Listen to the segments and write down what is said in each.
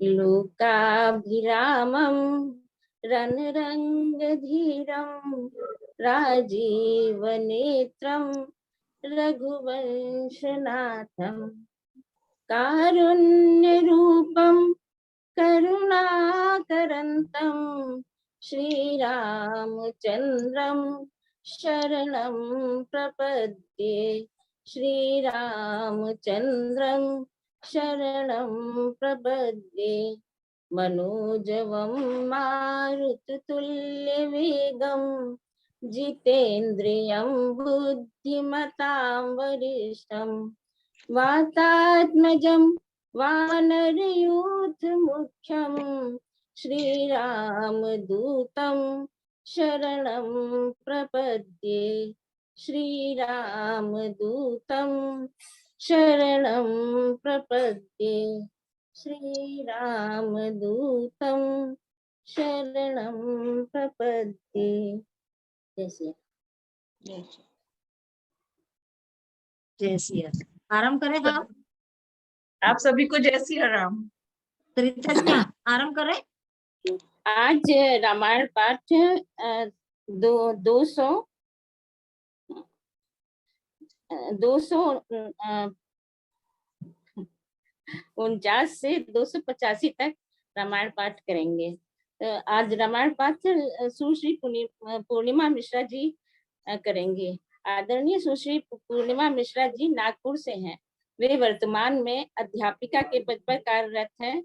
लोकाभिरामं रणरङ्गधीरं राजीवनेत्रं रघुवंशनाथं कारुण्यरूपं करुणाकरन्तं श्रीरामचन्द्रं शरणं प्रपद्ये। श्रीरामचन्द्रं शरणं प्रपद्ये। मनोजवं मारुततुल्यवेगं जितेन्द्रियं बुद्धिमतां वरिष्ठं वातात्मजं वानरयूथमुख्यं श्रीरामदूतं शरणं प्रपद्ये। श्रीरामदूतं शरणं प्रपद्ये। श्रीरामदूतं शरणं प्रपद्ये। जैसे जैसी आराम करें। हाँ, आप सभी को जय सिया राम। तरीका जी आराम करें। आज रामायण पाठ 249 से 285 तक रामायण पाठ करेंगे। आज रामायण पाठ सुश्री पूर्णिमा मिश्रा जी करेंगे। आदरणीय सुश्री पूर्णिमा मिश्रा जी नागपुर से हैं। वे वर्तमान में अध्यापिका के पद पर कार्यरत हैं।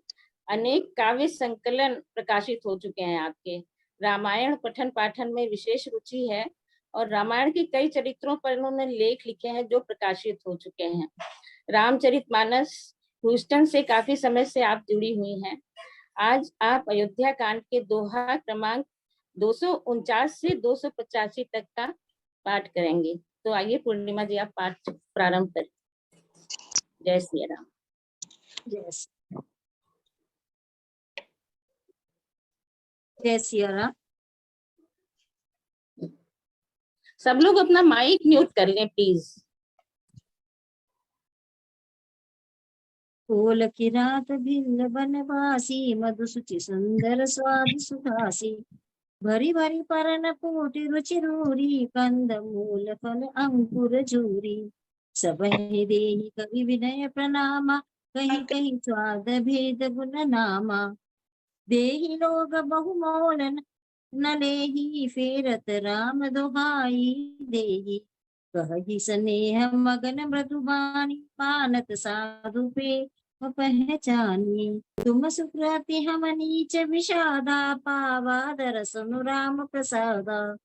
अनेक काव्य संकलन प्रकाशित हो चुके हैं। आपके रामायण पठन पाठन में विशेष रुचि है और रामायण के कई चरित्रों पर उन्होंने लेख लिखे हैं जो प्रकाशित हो चुके हैं। रामचरितमानस ह्यूस्टन से काफी समय से आप जुड़ी हुई हैं। आज आप अयोध्या कांड के दोहा क्रमांक 249 से 285 तक का पाठ करेंगे। तो आइए पूर्णिमा जी आप पाठ प्रारंभ करें। जय श्री राम। जय सिया राम। सब लोग अपना माइक म्यूट कर लें प्लीज। फूल की रात भिन्न बनवासी मधुसुचि सुंदर स्वाद सुखासी भरी भरी परन पोटी रुचि रूरी कंद मूल फल अंकुर झूरी सब देहि कवि विनय प्रणामा कहीं कहीं स्वाद भेद गुण नामा देहि लोग बहुमोल न लेहि फेरत राम दोहाई देहि कहि स्नेह मगन मृदुबानी मानत साधु पे पहचानी तुम सुकृति हम नीच विषादा पावा दरसनु राम प्रसादा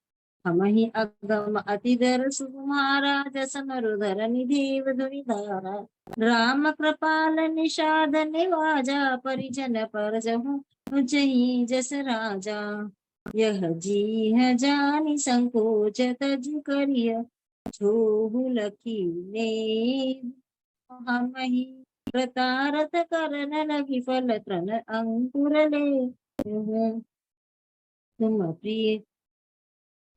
हम ही अगम अति दर सुकुमारा जसन रुधर निधेव धुनिधारा राम कृपाल निषाद निवाजा परिजन पर जहु जही जस राजा यह जी है जानी संकोच तज करिय छोहु लखी ने हम ही प्रतारत करन लगी फल त्रन अंकुर ले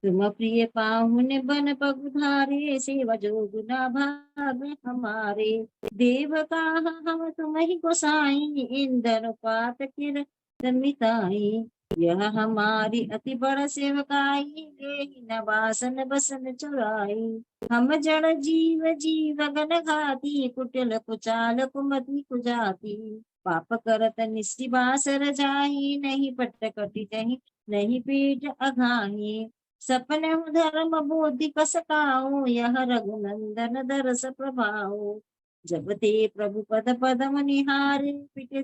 तुम प्रिय पाहुन बन पगुधारे सेवा जो गुना भाग हमारे देव का हम तुम ही गोसाई इंदर पात किर मिताई यह हमारी अति बड़ सेवकाई लेहि न वासन बसन चुराई हम जड़ जीव जीव गन घाती कुटिल कुचाल कुमति कुजाती पाप करत निशिबासर जाही नहीं पट कटि जही नहीं पीठ अघाही सपने धर्म बोधि कसकाओ यह रघुनंदन दरस प्रभाओ जब ते प्रभु पद पदम निहारे पिटे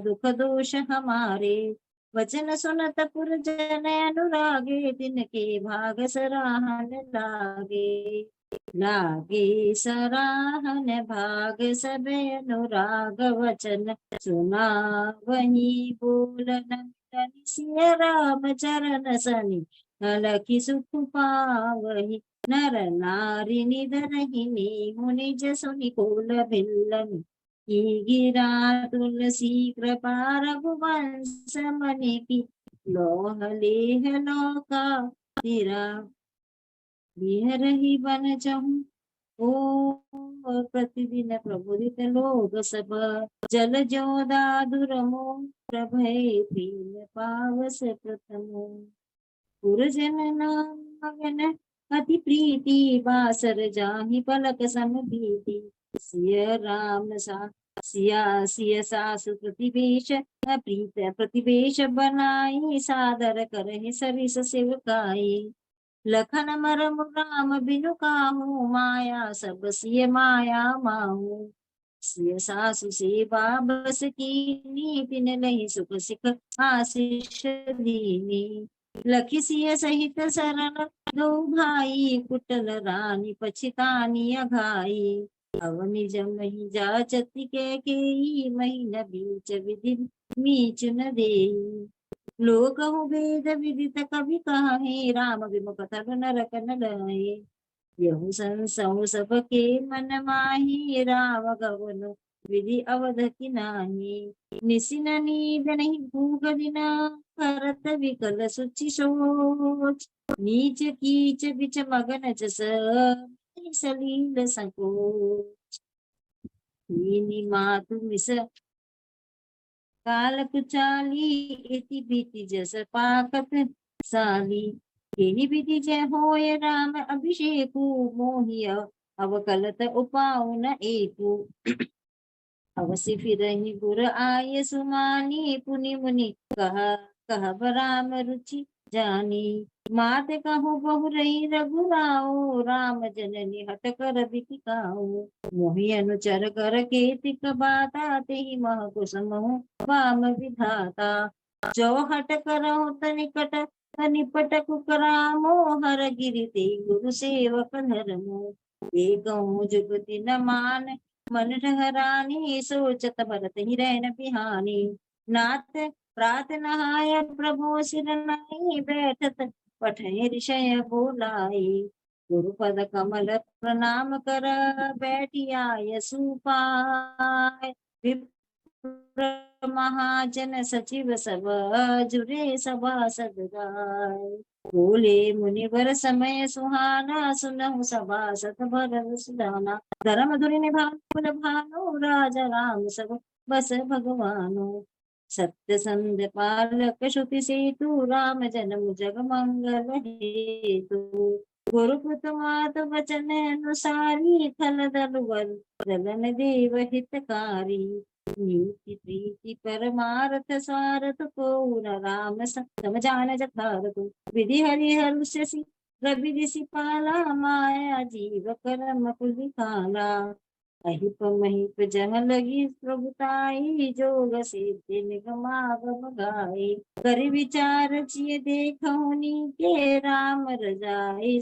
दुख दोष हमारे वचन सुनत पुर जन अनुरागे तिनके भाग सराहन लागे लागे सराहन भाग सब अनुराग वचन सुना वही बोलन सिया राम चरण सनि लखी सुख पावही नर नारी निधरहिनी मुनि जसु निकोल भिल्लनि गिरा तुलसी कृपा रघुवंश मनि की लोह लेह लोका तिरा बिहरहि बन चहु ओ प्रतिदिन प्रबुदित लोग सब, जल जो दादुरमो प्रभय प्रेम पावस प्रथमो। पुरजन नामगन अति प्रीति, बासर जाहि पलक सम बीती। सिय राम सा सिया सिय सासु प्रतिवेश प्रीत प्रतिवेश बनाई, सादर करहि सरिस सेवकाई। लखन मरम राम बिनु काहू, माया सब सिय माया माहू। सिय सासु सेवा बस कीनी, तिन लहि सुख सिख आशीष दीनी। लखी सिय सहित सरन दो भाई, कुटल रानी पछितानी अघाई। अवनि जमहि जाचति के मही न बीच विधि मीच न देई। लोक हो वेद विदित कवि कहे, राम विमुख तब नरक न लाए। यहु संसहु सबके मन माही, राम गवन विधि अवध की नाही। निसिन नींद नहीं भूख बिना, करत विकल सुचि सोच। नीच कीच बिच मगन जस, सलील संकोच। नीनि मातु मिस काल कुचाली, इति बीति जस पाकत साली। यही विधि जय होय राम अभिषेकु, मोहिय अवकलत उपाउ न एकु। अवसि फिरहि गुर आय सुमानी, पुनि मुनि कह राम रुचि जानी। मात कहु बहु रही रघुराओ, राम जननी हट कर बिटिकाओ। मोहि अनुचर कर केतिक बाता, तेहि मह कुसुमहु वाम विधाता। जो हट करहु तनिकट निपट कुकरामो, हर गिरि ते गुरु सेवक धर्मो। एकहु जुगति न मान मन ठहरानी, सोचत भरत ही रहन बिहानी। नाथ प्रात नहाय प्रभु सिर नाई, बैठत पठय ऋषय बोलाई। गुरुपद कमल प्रणाम कर, बैठिया सुपाय। विप्र महाजन सचिव सब, जुरे सभासद गाय। बोले मुनिवर समय सुहाना, सुनहु सभासद भरत सुदाना। धर्म धुरि निभान भानो, राजा राम सब बस भगवानो। सत्य संध पालक श्रुति सेतु, राम जन्म जग मंगल हेतु। गुरुपुत मात वचन अनुसारी, खल दलुवर दलन देव हितकारी। नीति प्रीति परमारथ स्वारथ, को न राम समझान जठारतु। विधि हरिहर शशि रवि पाला, माया जीव करम कुलिकाला। अहिप महिप जह लगी प्रभुताई, जोग सिद्धि निगमागम गाई। कर विचार चिय देखहुँ नीके, राम रजाई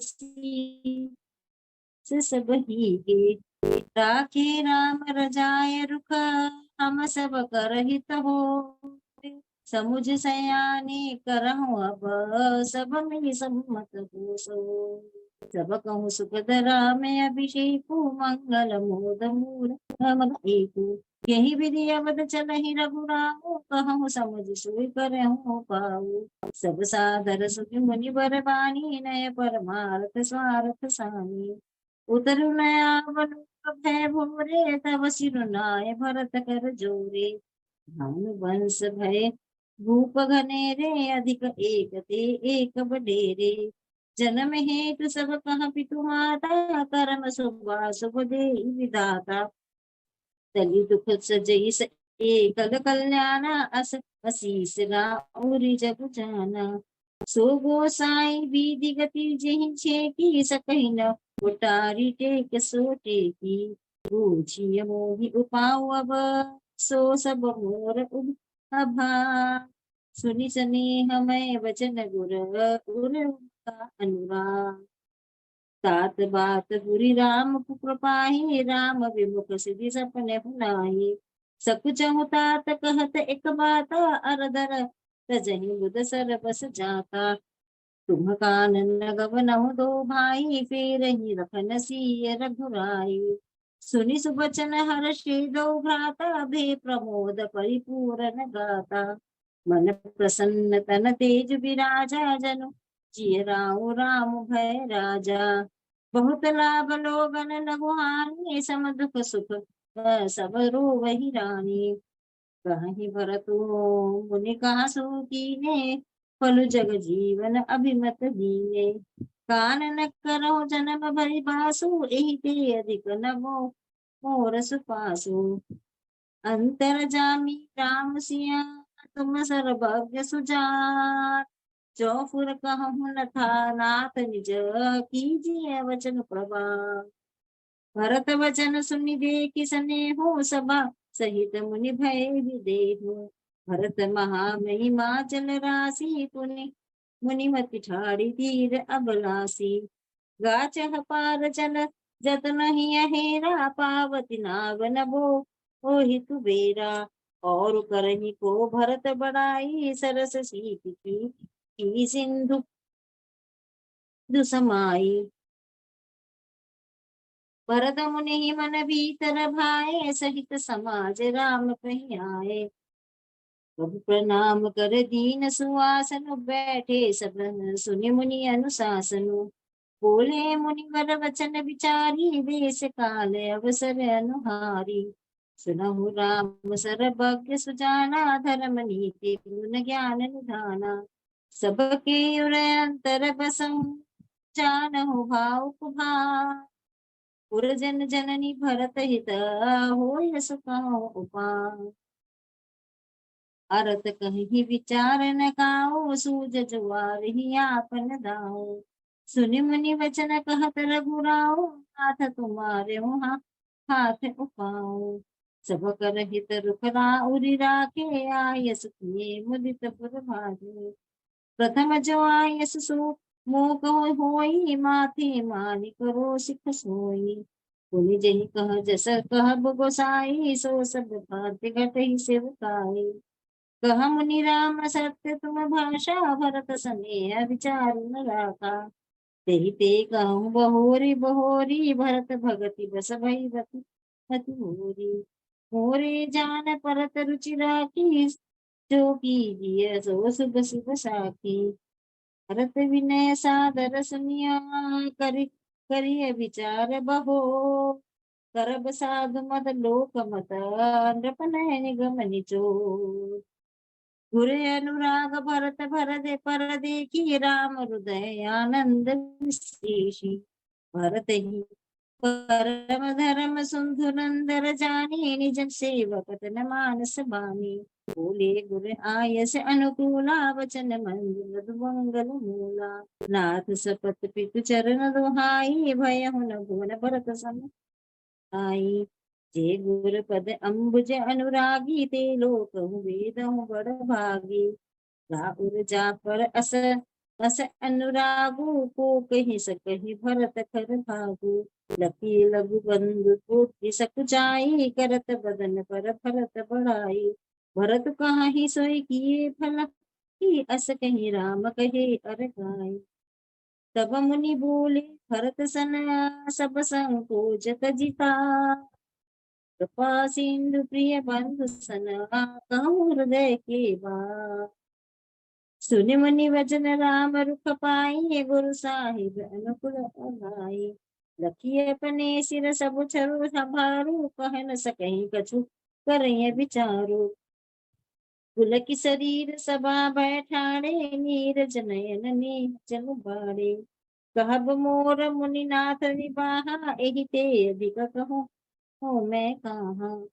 सब ही के। राखे राम रजाय रुख, हम सब करहित हो। समुझ सयाने करहु अब, सब मिल सम्मत हो सो। सब कहूँ सुखद राम अभिषेकु, मंगल मोद मूल मद एकु। यही विधि अवध चलहि रघुराऊ, कहूँ समझ सोई करहु पाऊ। सब सादर सुखी मुनि बर बानी, नय परमार्थ स्वार्थ सानी। उतरु नयावनु भय भोरे, तब सिरुनाय भरत कर जोरे। भानु वंश भय भूप घनेरे, अधिक एक ते एक बडेरे। जन्म हेतु सब कह पितु माता, कर्म शुभ शुभ देहि विधाता। तलि दुख सजई एकल कल्याण, अस असीस राउरि जग जाना। सो गोसाई विधि गति जेहि छेकी, सकहि न उटारी टेक सो टेकी। बूझिय मोहि उपाउ अब, सो सब मोर अभा। सुनि स्नेह मैं वचन गुर, उर अनुराग। तात बात बुरी राम कृपाही, राम विमुख सिद्धि सपने हुनाही। सकुचहु तात कहत एक बाता, अरदर तजहि बुध सर बस जाता। तुम कानन गवनहु दो भाई, फेर ही रखन सिय रघुराई। सुनि सुबचन हर्षि दो भ्राता, भे प्रमोद परिपूरन गाता। मन प्रसन्न तन तेज विराजा, जनु जिय राउ राम भय राजा। बहुत लाभ लोगन लघु हानि, सम दुख सुख सब रोवहि रानी। कहीं भरतु मुनि कहा सो कीने, फल जग जीवन अभिमत दीने। कान न करो जन्म भरि बासु, एहि ते अधिक न मोर सुपासु। अंतर जामी राम सिया, तुम सर्वज्ञ सुजान। जो फुर कहूँ न था नाथ निज, कीजिए वचन प्रवान। भरत वचन सुनि देखि सनेहु, सभा सहित मुनि भय विदेहु। भरत महामहिमा जल राशि, पुनि मुनिमति ठाड़ी धीर अबलासी। गाचह पार चल जत नहीं अहेरा, पावती नाव नभो ओहि कुबेरा। और करही को भरत बड़ाई, सरस सीत की सिंधु दुसमाई। भरत मुनि मन भीतर भाए, सहित समाज राम कहीं आए। प्रभु प्रणाम कर दीन सुआसन, बैठे सब सुनि मुनि अनुशासन। बोले मुनिवर वचन विचारी, देश काल अवसर अनुहारी। सुनहु राम सर्वज्ञ सुजाना, धर्म नीति गुण ज्ञान निधाना। सबके उरय अंतर बसहु, जानहु भाव कुभार। पुरजन जननी भरत हित, होय सुखहु उपाय। अरत कहीं विचार न काओ, सूझ जुआर ही आपन दाओ। सुनि मुनि वचन कहत रघुराओ, नाथ तुम्हारे वहाँ हाथ उपाओ। सब कर हित रुख उरि राखे, आयस किए मुदित पुर भागे। प्रथम जो आयस सो मोह कहो होई, माथे मानि करो सिख सोई। पुनि जहि कह जस कहब गोसाई, सो सब भांति घटहि सेवकाई। कहा मुनि राम सत्य तुम भाषा, भरत सनेह विचार न राखा। तेहि ते कहूँ बहोरी बहोरी, भरत भगति बस भई बति मोरी। मोरे जान परत रुचि राखी, जो कीजिए सो शुभ शुभ साखी। भरत विनय सादर सुनिया, करिय विचार बहो। करब साधु मद लोक मत, नृपनय निगम निचोर। गुर अनुराग भरत भर दे पर देखी, राम हृदय आनंद विशेषी। भरत ही परम धर्म सिंधु नंदर जानी, निज सेवक तन मानस बानी। बोले गुर आयस अनुकूला, वचन मंगल मंगल मूला। नाथ सपत पितु चरण दुहाई, भयहु न भुवन भरत सम आई। जे गुर पद अम्बुज अनुरागी, ते लोक वेदहु बड़ भागी। राउर जा पर अस अनुरागु, को कहि सकहि भरत खर भागु। लकी लघु बंधु पुत्र सकुचाई, करत बदन पर भरत बढ़ाई। भरत कहाहि सोई किए फल, की अस कहि राम कहे अर गाई। तब मुनि बोले भरत सन, सब संकोच तजिता। कृपा सिंधु प्रिय बंधु सन, कहूँ हृदय के बात। सुनि मुनि वचन राम रुख पाई, गुरु साहिब अनुकुल अगाई। लखिए अपने सिर सब छरु संभारू, कह न सकहि कछु करहिए विचारू। पुलक शरीर सभा बैठाड़े, नीरज नयन नीचन बाड़े। कहब मोर मुनिनाथ निबाहा, एहि ते अधिक कहूँ हो मैं कहाँ।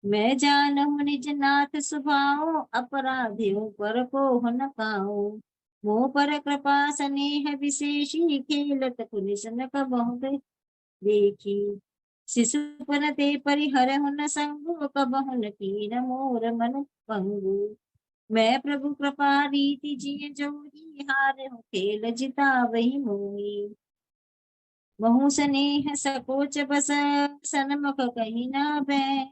मैं जानहु निज नाथ सुभाओ, अपराधियों पर को न काओ। मोह पर कृपा स्नेह विशेषी, खेलत पुलिस न कबहु देखी। शिशुपन ते परिहरहु न संगु, कबहु न कीन मोर मन पंगु। मैं प्रभु कृपा रीति जिय जोई, हारहु खेल जितावहि मोई। महु स्नेह सकोच बस, सन्मुख कहि न भय।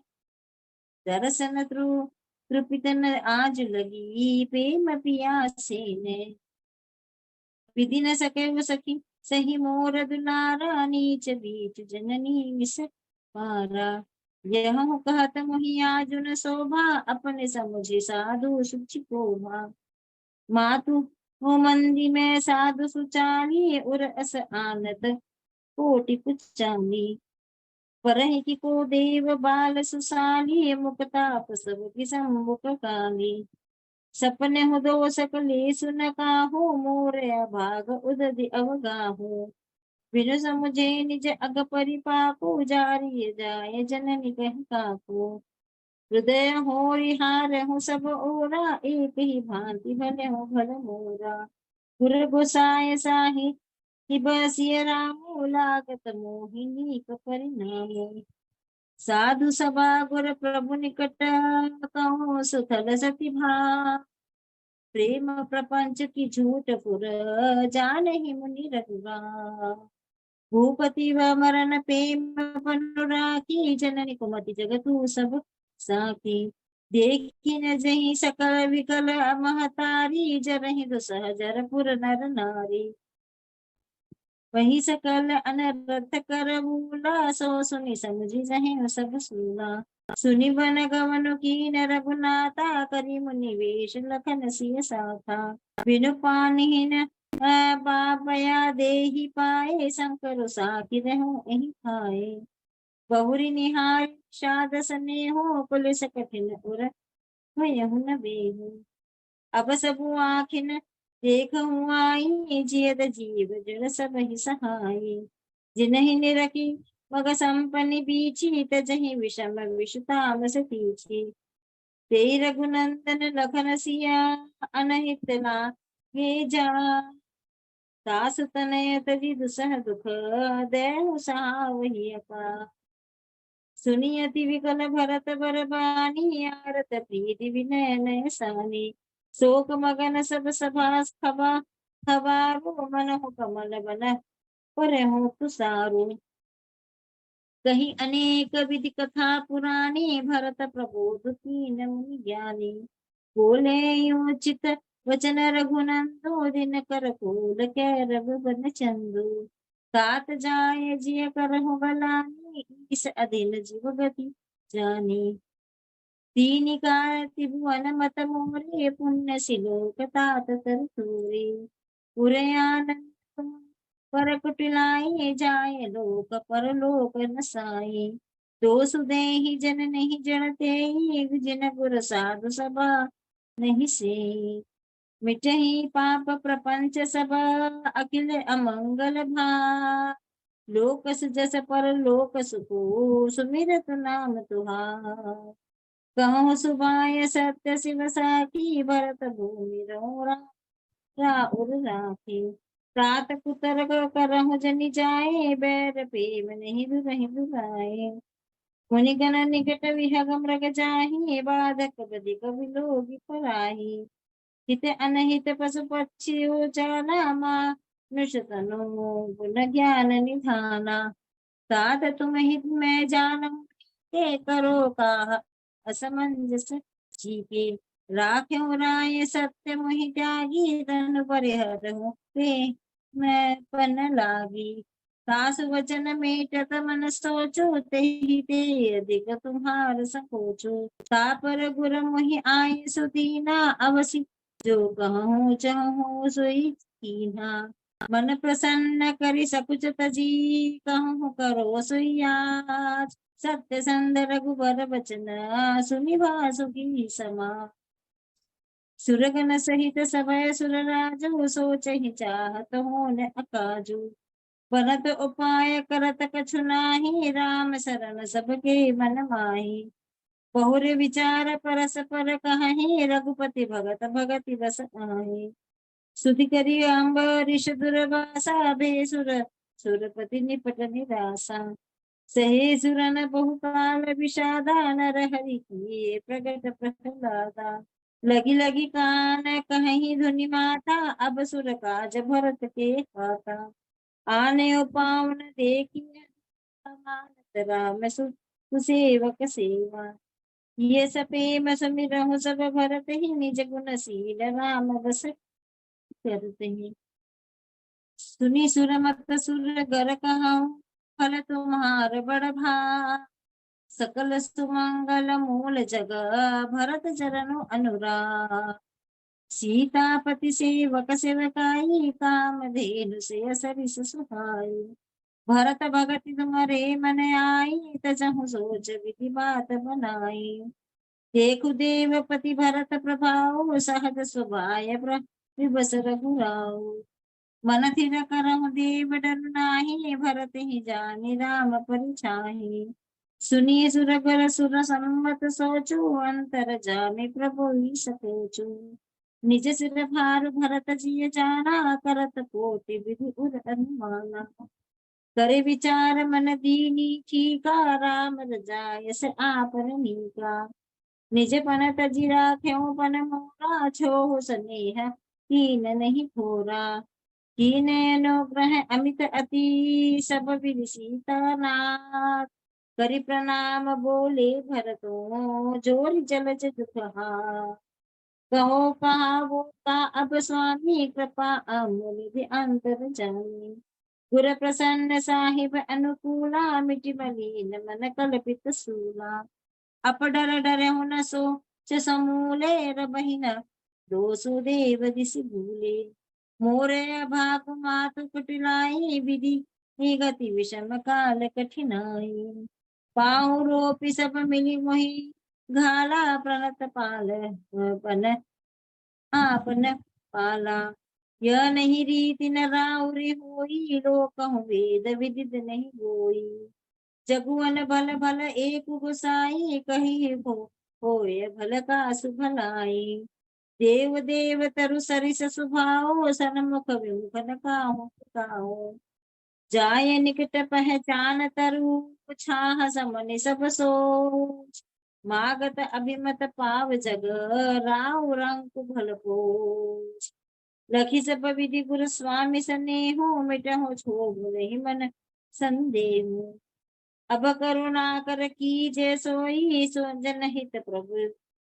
दर्शन त्रुपित न आज लगी, प्रेम पियासे ने। विधि न सके सखी सही मोर दुलारा, नीच बीच जननी विष पारा। यह कहत मोहि आजुन शोभा, अपने समुझे साधु सुचि कोभा। मातु हो मंदी में साधु सुचारी, उर अस आनत कोटि पुचाली। परहि की को देव बाल सुसाली, मुक्ताप सब की सम्मुख काली। सपने हो दो सकले सुन काहू, मोर अभाग उदधि अवगाहू। बिनु समुझे निज अग परिपाकु, जारिय जाय जननी कह काकू। हृदय होरि हार हो सब ओरा, एक ही भांति भले हो भल मोरा। गुर गोसाय साहि कि बसिय रामो, लागत मोहिनी क परिणामो। साधु सभा गुर प्रभु निकट, कहो सुथल सती भा। प्रेम प्रपंच की झूठ पुर, जानहि मुनि रघुरा। भूपति व मरण प्रेम पनु राखी, जननी कुमति जगतु सब साखी। देखी न जही सकल विकल महतारी, जरहि दुसह जरपुर नर नारी। वही सकल अनर्थ कर मूला, सो सुनि समझी जहे सब सूला। सुनि बन गवन कीन रघुनाथा, करि मुनि वेश लखन सिय साथा। बिनु पानिहीन पापया देहि पाए, शंकर साखी रहो एहि खाए। बहुरी निहाय शाद स्नेहो, पुलिस कठिन उर भयहु न बेहु। अब सबु आखिन देखहु आई, जियत जीव जड़ सब ही सहाई। जिनहि निरखी मग संपनि बीची, तजहि विषम विषु तामस तीछी। तेई रघुनंदन लखन सिया, अनहित लागे जा। दास तनय तजि दुसह दुख, देहु सहावहि अपा। सुनी अति विकल भरत बर बानी, आरत प्रीति विनय नय सानी। शोक मगन सब सभा खबा खबारो, मन हो कमल बन पर हो तुसारो। कही अनेक विधि कथा पुरानी, भरत प्रबोध कीन मुनि ज्ञानी। बोले उचित वचन रघुनंदो, दिन कर फूल कै रघुबन चंदो। तात जाय जिय करहु बलानी, इस अधीन जीव गति जानी। दीनि त्रिभुवन मत मोरे, पुण्य सिलोक तात तर तोरे। पुरे आनंद पर कुटिलाई, जाय लोक परलोक नसाई। दोष देहि जन नहीं जड़ते, जिन गुर साधु सभा नहीं से। मिटहि पाप प्रपंच सब, अखिल अमंगल भा। लोक जस पर लोक सुखो, सुमिरत नाम तुहार। कहूँ सुभाय सत्य शिव साखी, भरत भूमि रहो राउर राखी। तात कुतर करहु जनि जाए, बैर प्रेम नहीं दुरहि दुराए। मुनिगण निकट विहग मृग जाहि, बाधक बधिक विलोभि पराहि। हित अनहित पशु पक्षी जाला, मानुष तनु गुण ज्ञान निधाना। तात तुम हित में जानू, ते करो काह असमंजस जीके। राख्यो राय सत्य मोहि त्यागी, तनु परिहरहु पे मैं पन लागी। सासु वचन मेटत मन सोचो, तेहि ते अधिक तुम्हार संकोचो। तापर गुर मोहि आय सुदीना, अवसि जो कहूँ चहूँ सोई कीन्हा। मन प्रसन्न करि सकुच तजी, कहूँ करो सोई। सत्य संद रघुबर बचन, सुनि वासुकी समा। सुरगन सहित सभय सुर राजू, सोचहि चाहत होन अकाजू। बनत उपाय करत कछु नाही, राम शरण सबके मन माही। बहुर विचार परस पर कहि, रघुपति भगत भगति रस आहि। सुधि करि अम्बरीश दुर्वासा, भेसुर सुरपति निपट निरासा। सहे सुरन बहुकाल विषादा, नर हरि किए प्रगट प्रहलादा। लगी लगी कान कहीं धुनि माता, अब सुर काज भरत के हाथा। आने पावन देखिए, मानत राम सुसेवक सेवा। ये सपेम समिरहु सब भरत ही, निज गुण शील राम बस करते ही। सुनी सुर मत सुर गर कहूँ, फल तुम्हार बड़ भा। सकल सुमंगल मूल जग, भरत चरण अनुराग। सीतापति सेवक सेवकाई, कामधेनु से सरिस सुहाई। भरत भगति तुम्हारे मन आई, तजहु सोच विधि बात बनाई। देखु देवपति भरत प्रभाव, सहज स्वभाव विबस रघुराऊ। मन थिर करहु देव डर नाही, भरत ही जानि राम परिछाहि। सुनिए सुरगर सुर सम्मत सोचु, अंतर जामे प्रभु सकोचु। निज सिर भार भरत जिय जाना, करत कोटि विधि उर अनुमाना। करे विचार मन दीनी ठीका, राम रजाय से आपन नीका। निज पन तजि राख्यों पन मोरा, छोहु स्नेह कीन नहीं थोरा। कीन अनुग्रह अमित अति, सब विधि सीता नाथ। करि प्रणाम बोले भरतो, जोरि जलज दुखहा। कहो कहा वो का अब स्वामी, कृपा अमुनिधि अंतर जामी। गुर प्रसन्न साहिब अनुकूला, मिटि मलीन मन कल्पित सूला। अपडर डरहु न सोच समूले, रबहि न दोसु देव दिसि भूले। मोरे अभाग मातु कुटिलाई, विधि गति विषम काल कठिनाई। पाहु रोपि सब मिली मोहि, घाला प्रणत पाल पन आपन पाला। यह नहीं रीति न राउरी होई, लोकहु वेद विदित नहीं होई। जगुअन भल भल एक गुसाई, कही होय भल का सुभलाई। देव देव तरु सरिस सुभाओ, सन्मुख विमुख न काहू। जाय निकट पहचान तरु, छाह समनि सब सोच। मागत अभिमत पाव जग, राव रंक भल पोच। लखी सब विधि गुरु स्वामी सनेहो, मिटहु क्षोभ नहीं मन संदेहु। अब करुणा कर कीजय सोई, सो जनहित प्रभु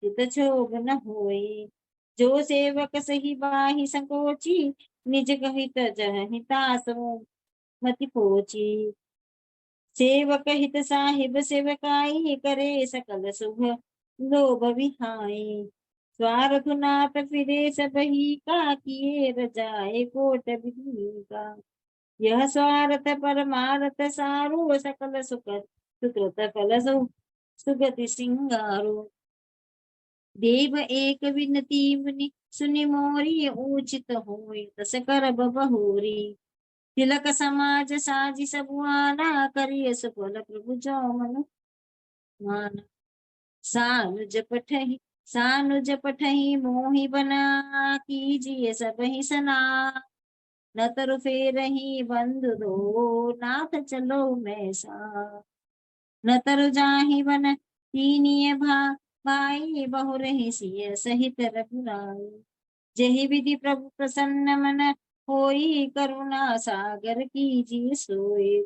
हित क्षोभ न होई। जो सेवक सही बाहि संकोची, निज कहित जहि तासु मति पोची। सेवक हित साहिब सेवकाई, करे सकल शुभ लोभ विहाई। स्वार्थ नाथ फिरे सबही का, किए रजाए कोट विधि का। यह स्वार्थ परमार्थ सारो, सकल सुख सुकृत फल सुगति सिंगारो। देव एक विनती मुनि सुनि मोरी, उचित होय तस करब बहुरी। तिलक समाज साजी सबुआना, करिय सुफल प्रभु जो मन माना। सानुज पठहि मोहि बना, कीजिए सबहि सना। न तरु फेरहि बंधु दो, नाथ चलो मैं सा। न तरु जाहि बन तीनिय भाई, बहुरहि सिय सहित रघुराई। जहि विधि प्रभु प्रसन्न मन होई, करुणा सागर कीजिए सोई।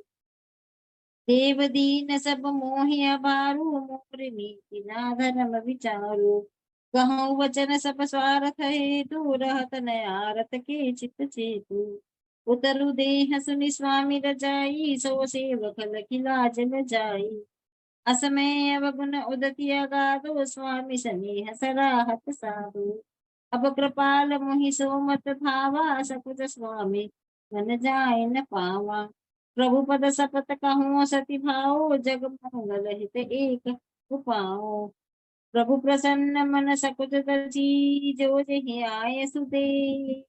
देव दीन सब मोहि अबारू, मोर नीति ना धर्म विचारू। कहूँ वचन सब स्वार्थ हेतु, रहत न आरत के चित चेतु। उतरु देह सुनि स्वामी रजाई, सो सेवक लखि लाज न जाई। असमय अवगुण उदति अगाधो, स्वामी स्नेह सराहत साधु। अब कृपाल मोहि सो मत भावा, सकुच स्वामी मन जाय न पावा। प्रभु पद सपत कहूँ सति भाओ, जग मंगल हित एक उपाओ। प्रभु प्रसन्न मन सकुच तजी, जो जहि आय सुदे।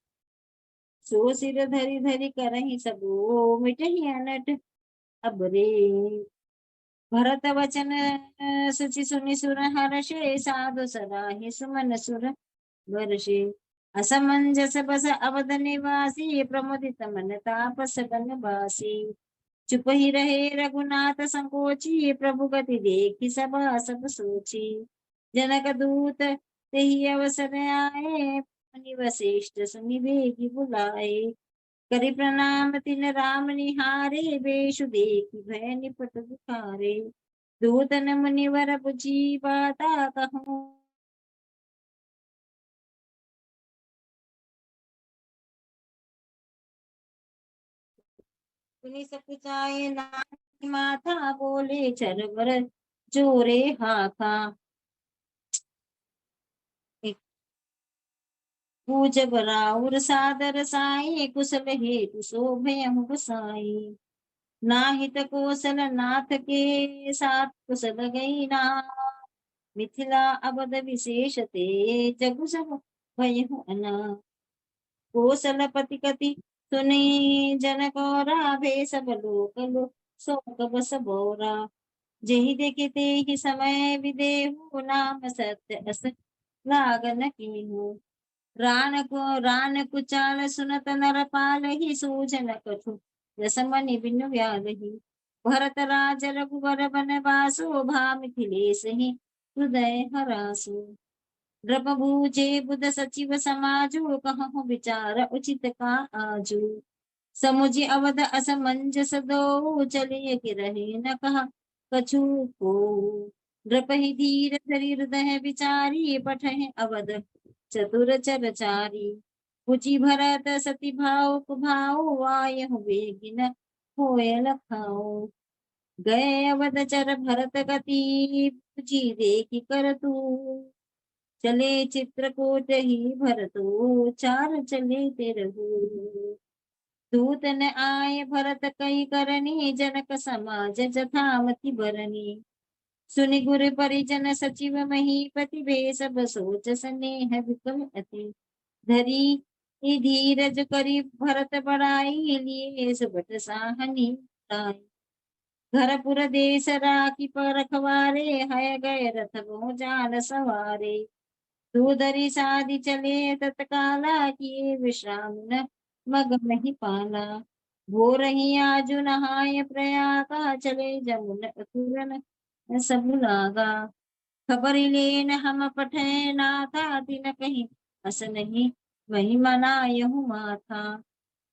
सो सिर धरि धरि करहि सबो, मिटहि अनट अब रे। भरत वचन सुचि सुनि सुर हर्षे, साधु सराहि सुमन सुर वर्षे। असमंजस बस अवध निवासी, प्रमुदित मन तापस बन बासी। चुप ही रहे रघुनाथ संकोची, प्रभु गति देखि सभा सब सोची। जनक दूत तेहि अवसर आए, मुनि वशिष्ठ सुनि बेगी बुलाए। करि प्रणाम तिन राम निहारे, बेशु देखि भय निपट बुखारे। दूतन मुनिवर बुझी बाता, कहूँ सुनि सकुचाए नाथ माथा, बोले चरवर जोरे हाथा। पूज बराउर सादर साई, कुशल हेतु शोभयहु बसाई। नाहित कौशल नाथ के साथ, कुशल गई ना। मिथिला अवध विशेष ते, जगु सब भयहु अना। कौशल पति कति सुनी जनक और भे, सब लोक लो शोक बस बोरा। जेहि देखे तेहि समय विदेहु, नाम सत्य अस लागन कीहू। रान कुचाल सुनत नरपाल, ही सूझन कछु रसमनि बिनु व्यालहि। भरत राज रघुवर बनवासु, भा मिथिलेश ही हृदय हरासु। द्रवभूजे बुध सचिव समाजु, कहु विचार उचित का आजु। समुझि अवध असमंजस दो, चलिए गिरहि न कहा कछु को। द्रपहि धीर धरि हृदय विचारी, पठहि अवध चतुर चरचारी। पुचि भरत सति भाव कुभाव, आयहु बेगिन होय लखाओ। गए अवध चर भरत गति, पुचि देखि कर तू। चले चित्रकूट ही भरतो, चार चले तेरहु। दूत न आए भरत कई करनी, जनक समाज जथामति बरनी। सुनि गुर परिजन सचिव महीपति, भे सब सोच स्नेह विकल अति। धरी धीरज करी भरत बड़ाई, लिए सुबट साहनी ताई। घरपुर देश राखी पर रखवारे, है गए रथ गो जान सवारे। दूधरी साधि चले तत्काला, किए विश्राम न मग नहीं पाला। वो रही आजु नहाय प्रयागा, चले जमुन तुरन सब लागा। खबर लेन हम पठे नाथा, दिन कहीं अस नहीं वही मनायहु माथा।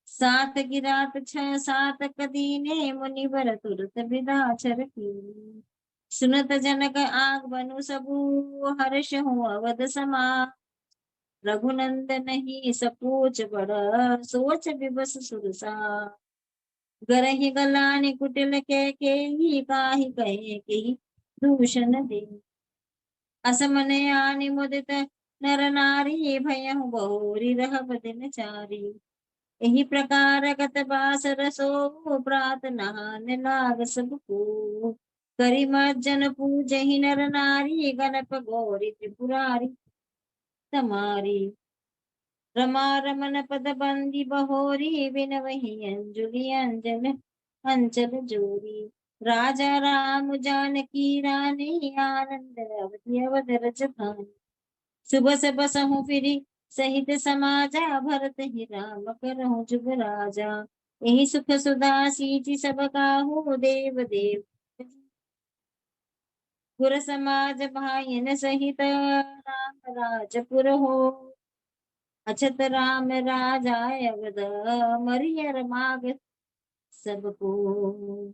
सात गिरात छह सात कदीने, मुनिवर तुरत विदा चर कीनी। सुनत जनक आग बनु सबू, हर्ष हो अवध समा। रघुनंदन ही सपूच बड़, सोच विवश सुरसा। गरहि गलानि कुटिल के ही, काहि कहे के ही दूषण दे। असमन आनि मुदित नर नारी, भयहु बहुरी रहब दिन चारी। यही प्रकार गत बासर सो, प्रात नहान लाग सब को। करि मज्जन पूजहि नर नारी, गणप गौरी त्रिपुरारी तमारी। रमा रमन पद बंदी बहोरी, बिनवहि अंजुलि अंजन अंचल जोरी। राजा राम जानकी रानी, आनंद अवधि अवध रज भानी। सुबह से बसहु फिरी सहित समाजा, भरत ही राम करहु जुग राजा। यही सुख सुधा सींचि सब काहू, देव देव गुर समाज भाइन सहित, राम राजपुर हो। अछत राम राजा अवध, मरियर माग सबको।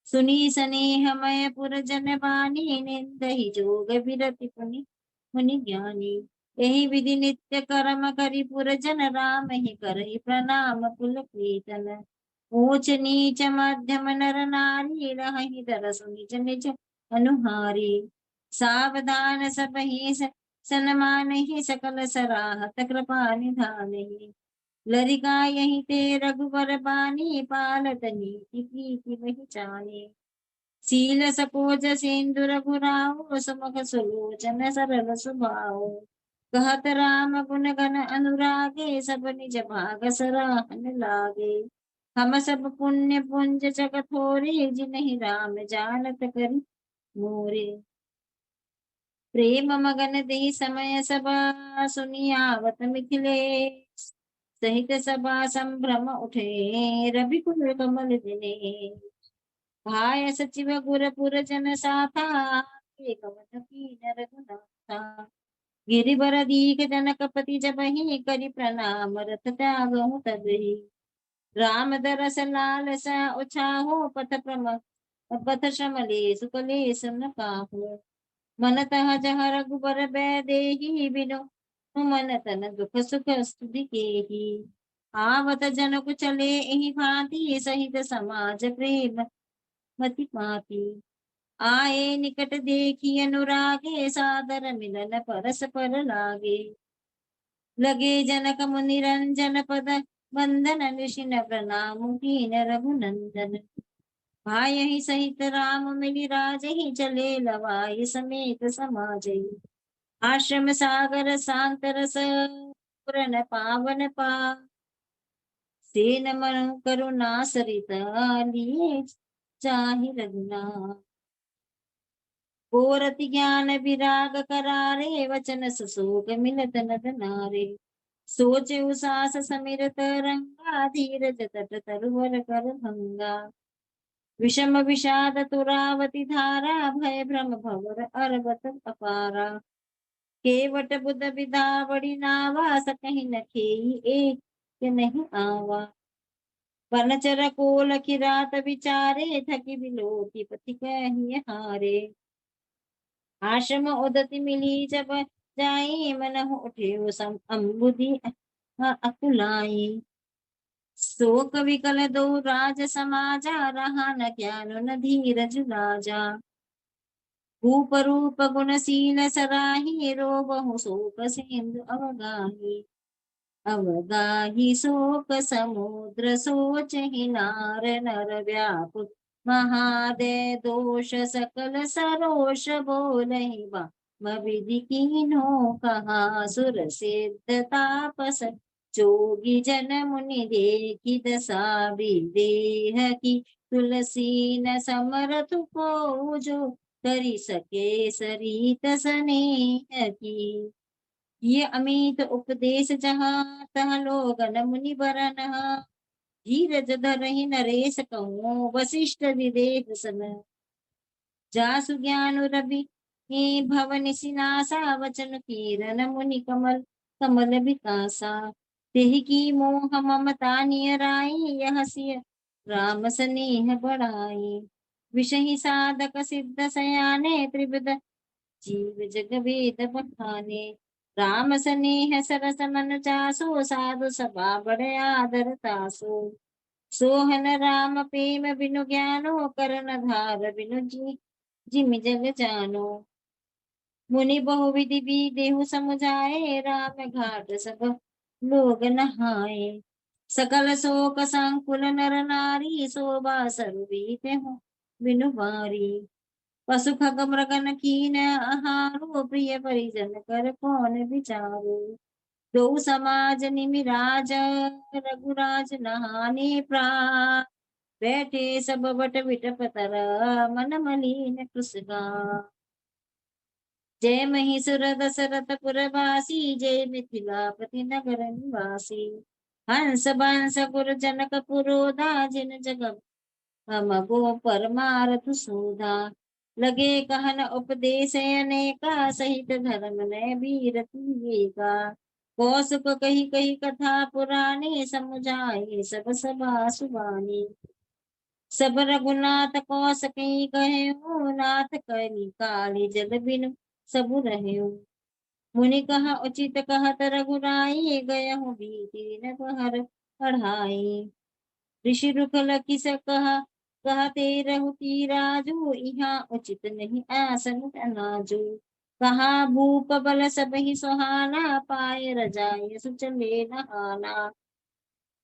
सुनी सनेह मय पुर जन बानी, निंदहि जोग विरति पुनि मुनि ज्ञानी। यही विधि नित्य कर्म करि पुर जन, राम ही करहि प्रणाम कुल कीर्तन। ऊंच नीच मध्यम नर नारी, रहहि दरसु निज निज अनुहारी। सावधान सब ही सन्मान ही, सकल सराहत कृपा निधान ही। लरिका यही ते रघुवर बानी, पालत नीति प्रीति वही जाने। शील सकोज सिंदूर घुराओ, सुमुख सुलोचन सरल स्वभाव। कहत राम गुण गण अनुरागे, सब निज भाग सराहन लागे। हम सब पुण्य पुंज जग थोरे, जिनहि राम जानत करि मोरे। प्रेम मगन देहि समय सबा, सुनियावत मिथिलेश। सहित सभा संभ्रम उठे, रविकुल कमल दिने। भाय सचिव गुरपुर जन साथा, एक मन कीन रघुनाथा। गिरिवर दीख जनक पति जबहि, करि प्रणाम रथ त्यागहु तबहि। राम दरस लालसा उछाहो, पथ श्रमले सुकलेश न काहू। मन तह जह रघुबर बैदेही, बिनु मन तन दुख सुख स्तुति केही। आवत जनक चले एहि भांति, सहित समाज प्रेम मति पाती। आए निकट देखी अनुरागे, सादर मिलन परस पर लागे। लगे जनक मुनि रंजन पद बंदन ऋषिन प्रणाम कीन रघुनंदन। भाई ही सहित राम मिली राज ही चले लवाई समेत समाजई। आश्रम सागर शांत रस पूरन पावन पा सेन मनु करुणा सरित लिए चाहि रघुनाथ। गोरति ज्ञान विराग करारे वचन सुशोक मिलत नर नारे। सोचे उसास समिरत रंगा धीरज तट तरुवर कर भंगा। विषम विषाद तुरावती धारा भय भ्रम भवर अरबत अपारा। केवट बुध विधा बड़ी नावा सकहि न खेई एक नहीं आवा। वनचर कोल की रात विचारे थकी बिलो की पति कही हारे। आश्रम उदति मिली जब जाई मन उठे सम अम्बुदी अकुलाई। शोक विकल दो राज समाजा रहा न ज्ञान न धीरज लाजा। भूप रूप गुणशील सराही रोबहु शोक सिंधु अवगाही। अवगाही शोक समुद्र सोच ही नार नर व्याकुल महादे दोष सकल सरोष बोलहि बा विधि कीन्हो कहा सुर सिद्ध तापस जोगी जन मुनि देखी दशा देह की तुलसी न समरथ को जो करी सके सरित स्नेह की। ये अमित उपदेश जहाँ तह लोगन मुनि बरन। धीरज धरहि नरेश कहूँ वशिष्ठ विदेह सन। जासु ज्ञान रवि भवन सिनासा वचन कीरन मुनि कमल कमल विकासा। तेहि की मोह ममता नियराई यह सिय राम स्नेह बढ़ाई। विषहि साधक सिद्ध सयाने त्रिविध जीव जग वेद बखाने। राम स्नेह सरस मन चासो साधु सभा बड़े आदर तासो। सोहन राम प्रेम बिनु ज्ञानो करण धार बिनु जिमि जग जानो। मुनि बहुविधि भी देहु समुझाए राम घाट सब लोग नहाए। सकल शोक संकुल नर नारी शोभा सर्वीते हो बिनु बारी। पशु खग मृगन कीन आहारो प्रिय परिजन कर कौन विचारो। दो समाज निमिराज रघुराज नहाने प्राण। बैठे सब बट विटप तर मन मलिन कृष्णा। जय महिषुर दशरथ पुरवासी जय मिथिलापति नगर निवासी। हंस बंस गुर जनक पुरोधा जिन जग हम गो परमारथ सुधा। लगे कहन उपदेश अनेका सहित धर्म ने बीरती का। कौसुक कही कही कथा पुरानी समुझाए सब सभा सुबानी। सब रघुनाथ कौसकी कहे हो नाथ कली काली जल बिनु सब रहे। मुनि कहा उचित कहत रघुराई गय हूँ बीती न हर पढ़ाई। ऋषि रुकल किस कहते रहु की राजू यहाँ उचित नहीं आसन अनाजू। कहा भूप बल सब ही सुहाना पाए रजाय सुचले नहाना।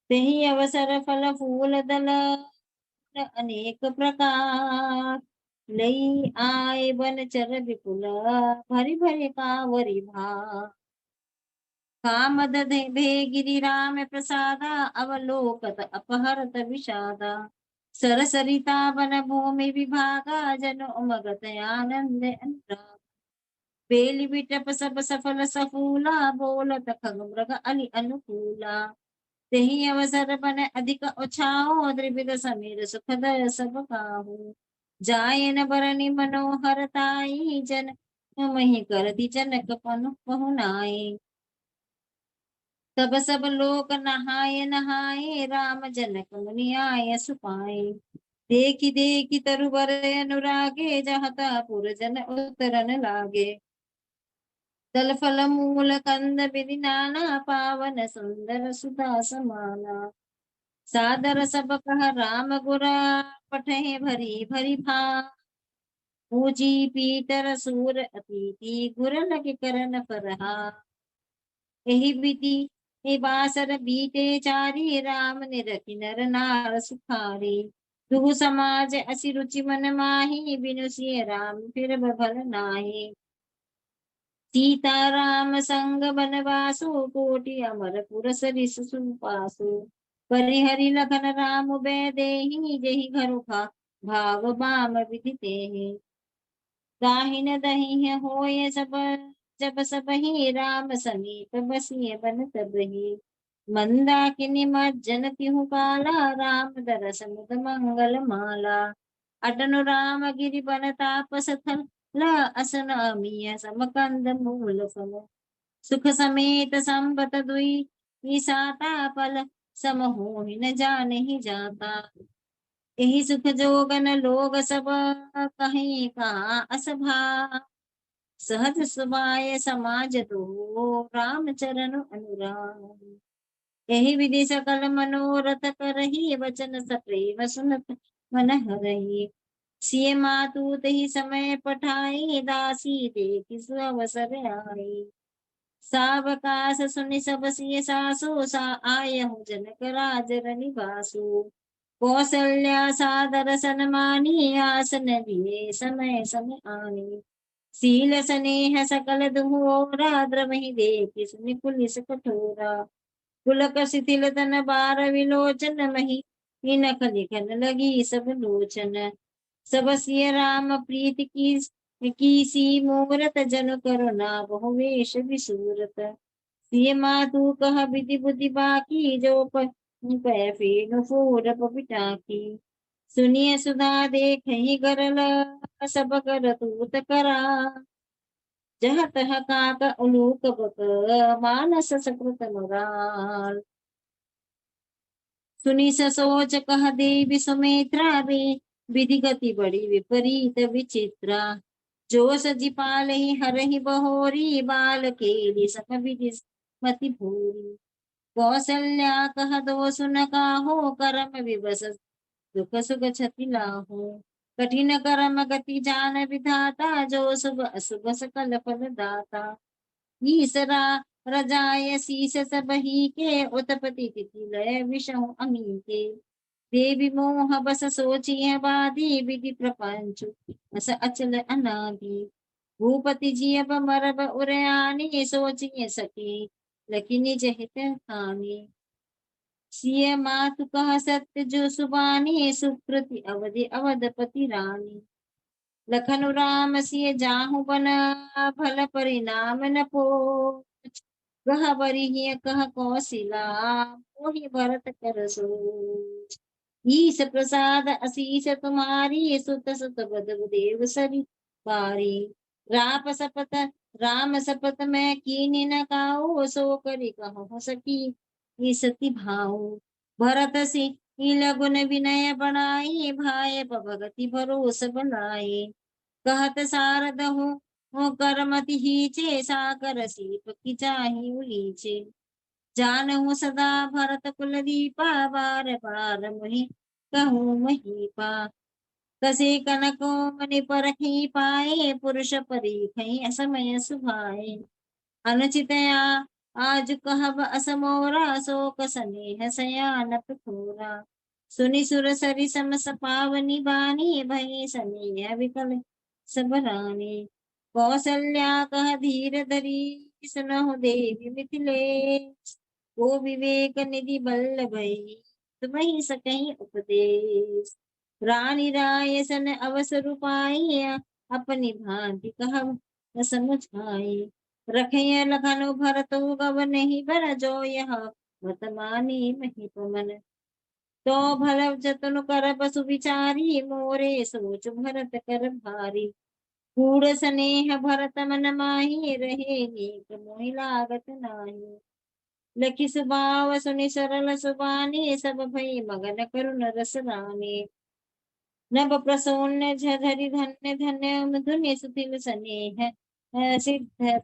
तेहि अवसर फल फूल दल अनेक प्रकार लई आए बन चर विपुल भरी भरी कावरी भा। कामद भे गिरि राम प्रसादा अवलोकत अपहरत विषादा। सरसरिता वन भूमि विभागा जन उमगत आनंद अनुराग। बेली बिटप सब सफल सफूला बोलत खग मृग अली अनुकूला। तेहि अवसर बन अधिक उछाओ त्रिविध समीर सुखद सब काहू। जायन बरनि मनोहर ताई जन मही करती जनक पहुनाई। तब सब लोग नहाए नहाए राम जनक मुनि आय सुपाए। देखी देखी तरुवर अनुरागे जहता पुर जन उतरन लागे। दल फल मूल कंद विधि नाना पावन सुंदर सुधा समाना। सादर सब कह राम गुरा पठे भरी भरी भा। पूजी पीतर सूर अतिथि गुर लग करन परहा। यही विधि हे बासर बीते चारी, राम ने रखी नर नार सुखारी। दुहु समाज असी रुचि मन माही, बिनु सिय राम फिर भल नाही। सीता राम संग बनवासु, कोटि अमर पुर सरिस सुपासु। परिहरि लखन राम बैदेही, जहि घर भाव बाम विधि तेहि। गाहि न दही होय सब जब सब ही, राम समीप बसिए बन तबहि। मंदाकिनी मज्जन तिहु काला, राम दरस मुद मंगल माला। अटनु राम गिरि बन तापस थल, असन अमीय समकंद मूल फल। सुख समेत संबत दुई साता, पल सम होहि न जाने जाता। यही सुख जोगन लोग सब, कहीं कहा असभा। सहज सुभाय समाज तो, राम चरण अनुराग। यही विधि सकल मनोरथ करही, वचन सप्रेम सुनत मन हरही। सिय मातु तहि समय पठाई, दासी देखि सु अवसर आई। सावकाश सुनि सब सिय सासु, आयहु जनक राज रनिवासु। कौसल्या सादर सन्मानी, आसन दिए समय समय आनी। शील स्नेह सकल दुहु ओरा, द्रवहि देखि सुनि पुलिस कठोरा। पुलक शिथिल तन बार विलोचन, मही नख लिखन लगी सब लोचन। सब सिय राम प्रीति की सी मूरत, जन करुणा बहु वेश विसूरत। सिय मातु कह विधि बुद्धि बाकी, जो पै फेनु फूर पपिटाकी। सुनिय सुधा देखहि गरल, सब कर तूत करा। जह तह काक उलूक बक, मानस सकृत मराल। सुनी सोच कह देवी सुमित्रा, विधि गति बड़ी विपरीत विचित्रा। जो सजी पालहि हरहि बहोरी, बाल केली सम विधि मति भूरी। कौसल्या कह दो सुन काहो, करम विवश दुख सुख क्षति लाहो। कठिन कर्म गति जान विधाता, जो शुभ अशुभ सकल फल दाता। ईसरा रजाय शीस सबही के, उत्पति तिथि लय विषहु अमी के। देवी मोह बस सोचिए बाधी, विधि प्रपंच बस अचल अनादि। भूपति जी अब मरब उरयानी, सोचिए सकी लखी निज हित हानि। सिय मातु कह सत्य जो सुबानी, सुकृति अवधि अवधपति रानी। लखनु राम सिय जाहु बन, भल परिणाम न पोच। कह बरिहिय कह कौशिला, मोहि भरत कर सोच। ईश प्रसाद असीस तुम्हारी, सुत सुत बदु देव सरी पारी। राम सपत मैं कीनी न काऊ, सो करी कहु सकी सती भाऊ। भरत सिंह लगुन विनय बनाई, भाई भगति भरोस बनाई। कहत सारद हो करमति हीचे, साकर सीप की चाही उलीचे। जानहु सदा भरत कुल दीपा, बार बार मुहि कहूँ महीपा। कसे कनको मनि परखी पाए, पुरुष परीखई असमय सुभाए। अनुचितया आज कहब असमोरा, शोक स्नेह सयान पिठोरा। सुनि सुर सरि सम सपावनी बानी, भई स्नेह विकल सब रानी। कौसल्या कह धीर धरी, सुनहु देवी मिथिलेश। वो विवेक निधि बल्ल भई, तुम्हि सकहि उपदेश। रानी राय सन अवसर पाई, अपनी भांति कहब न समुझाई। रखिय लखनु भरतु गव नहीं बर, जो यह वर्तमानी मही पवन। तो भल जतन कर बसु विचारी, मोरे सोच भरत कर भारी। कूड़ स्नेह भरत मन माही, रहे नीक मोहि लागत नाही। लखि सुभाव सुनि सरल सुबानी, सब भई मगन करुण रस रानी। नभ प्रसन्न झरि धन्य धन्य, मधुनि सुतिल स्नेह सिद्ध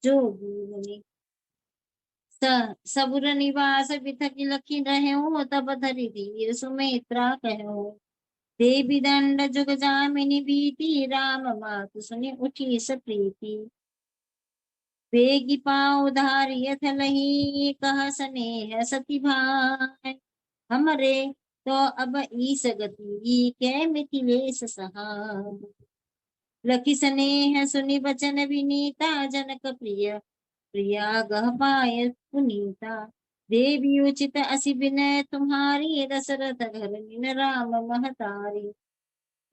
जोगुनी। सबुर निवास बिथकि लखी रहूं, तब धरि धीर सुमित्रा कहूं। देवी दंड जुग जामिनी बीती, राम मातु सुनि उठी स प्रीति। बेगी पाँव धारिय थलही कह स्नेह सती भाई। हमरे तो अब ईस गति कै मिथिलेश सहाय। लखी स्नेह सुनि बचन विनीता जनक प्रिय प्रिया गह पाय पुनीता। देवी उचित असी विनय तुम्हारी दशरथ घर निन राम महतारी।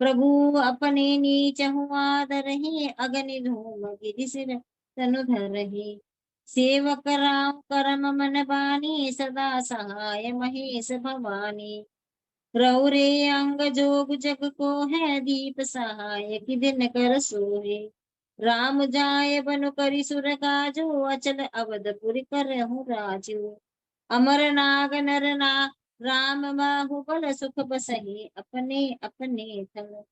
प्रभु अपने नीच आदर है अगनि धूम गिरि सिर तनु धरहि। सेवक राम करम मन बानी सदा सहाय महेश भवानी। रौरे अंग जोग जग को है दीप सहाय कि दिन कर सोहे। राम जाय बनु करि सुर काजो अचल अवधपुर करहु राजो। अमर नाग नर ना राम बाहुबल सुख बसहि अपने अपने थल।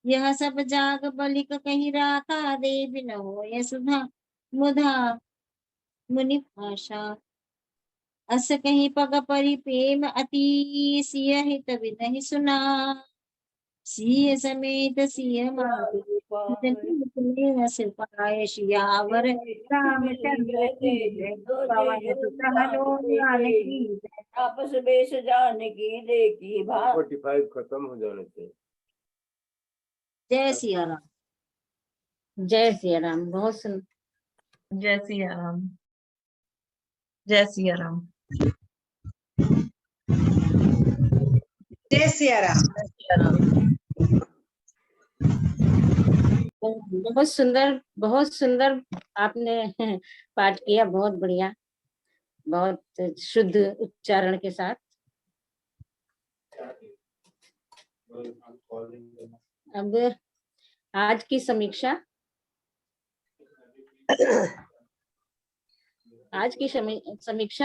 यह सब जाग बलिक कहीं राखा देवी न होय सुधा मुधा मुनि भाषा। अस कहीं पग परि प्रेम अति सिय हित विनहि सुना। सिय समेत सिय मातु पाय सियावर रामचंद्र की जय। पवन सुत हनुमान की जय। आपस बेस जानकी देखी भाव 45 खत्म हो जाने चाहिए। जय सिया राम। जय सिया राम। बहुत सुंदर। जय सिया राम। जय सिया राम। जय सिया राम। बहुत सुंदर आपने पाठ किया। बहुत बढ़िया, बहुत शुद्ध उच्चारण के साथ। अब आज की समीक्षा,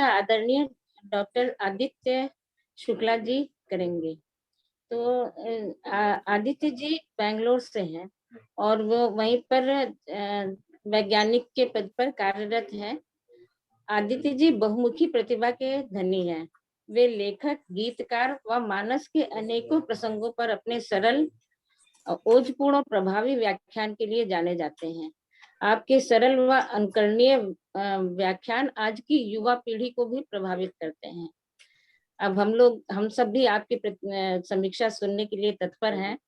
आदरणीय डॉक्टर आदित्य शुक्ला जी करेंगे। तो आदित्य जी बेंगलोर से हैं और वो वहीं पर वैज्ञानिक के पद पर कार्यरत हैं। आदित्य जी बहुमुखी प्रतिभा के धनी हैं। वे लेखक, गीतकार व मानस के अनेकों प्रसंगों पर अपने सरल, ओजपूर्ण और प्रभावी व्याख्यान के लिए जाने जाते हैं। आपके सरल व अनुकरणीय व्याख्यान आज की युवा पीढ़ी को भी प्रभावित करते हैं। अब हम सब भी आपकी समीक्षा सुनने के लिए तत्पर हैं।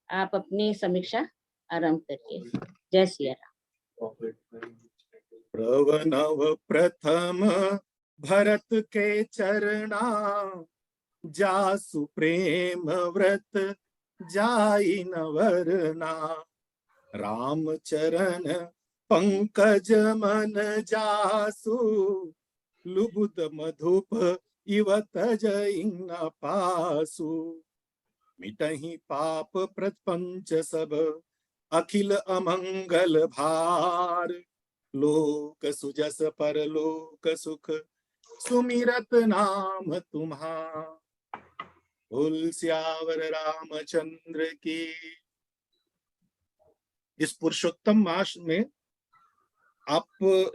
आप अपनी समीक्षा आरंभ करिए। जय सिया राम। प्रवनव प्रथम भरत के चरणा, जासु प्रेम व्रत जाई न वरना। राम चरण पंकज मन जासु, लुबुद मधुप इवत जई न पासु। मिटहि पाप प्रपंच सब, अखिल अमंगल भार। लोक सुजस परलोक सुख, सुमिरत नाम तुम्हार। बोल सियावर रामचंद्र की। इस पुरुषोत्तम मास में आप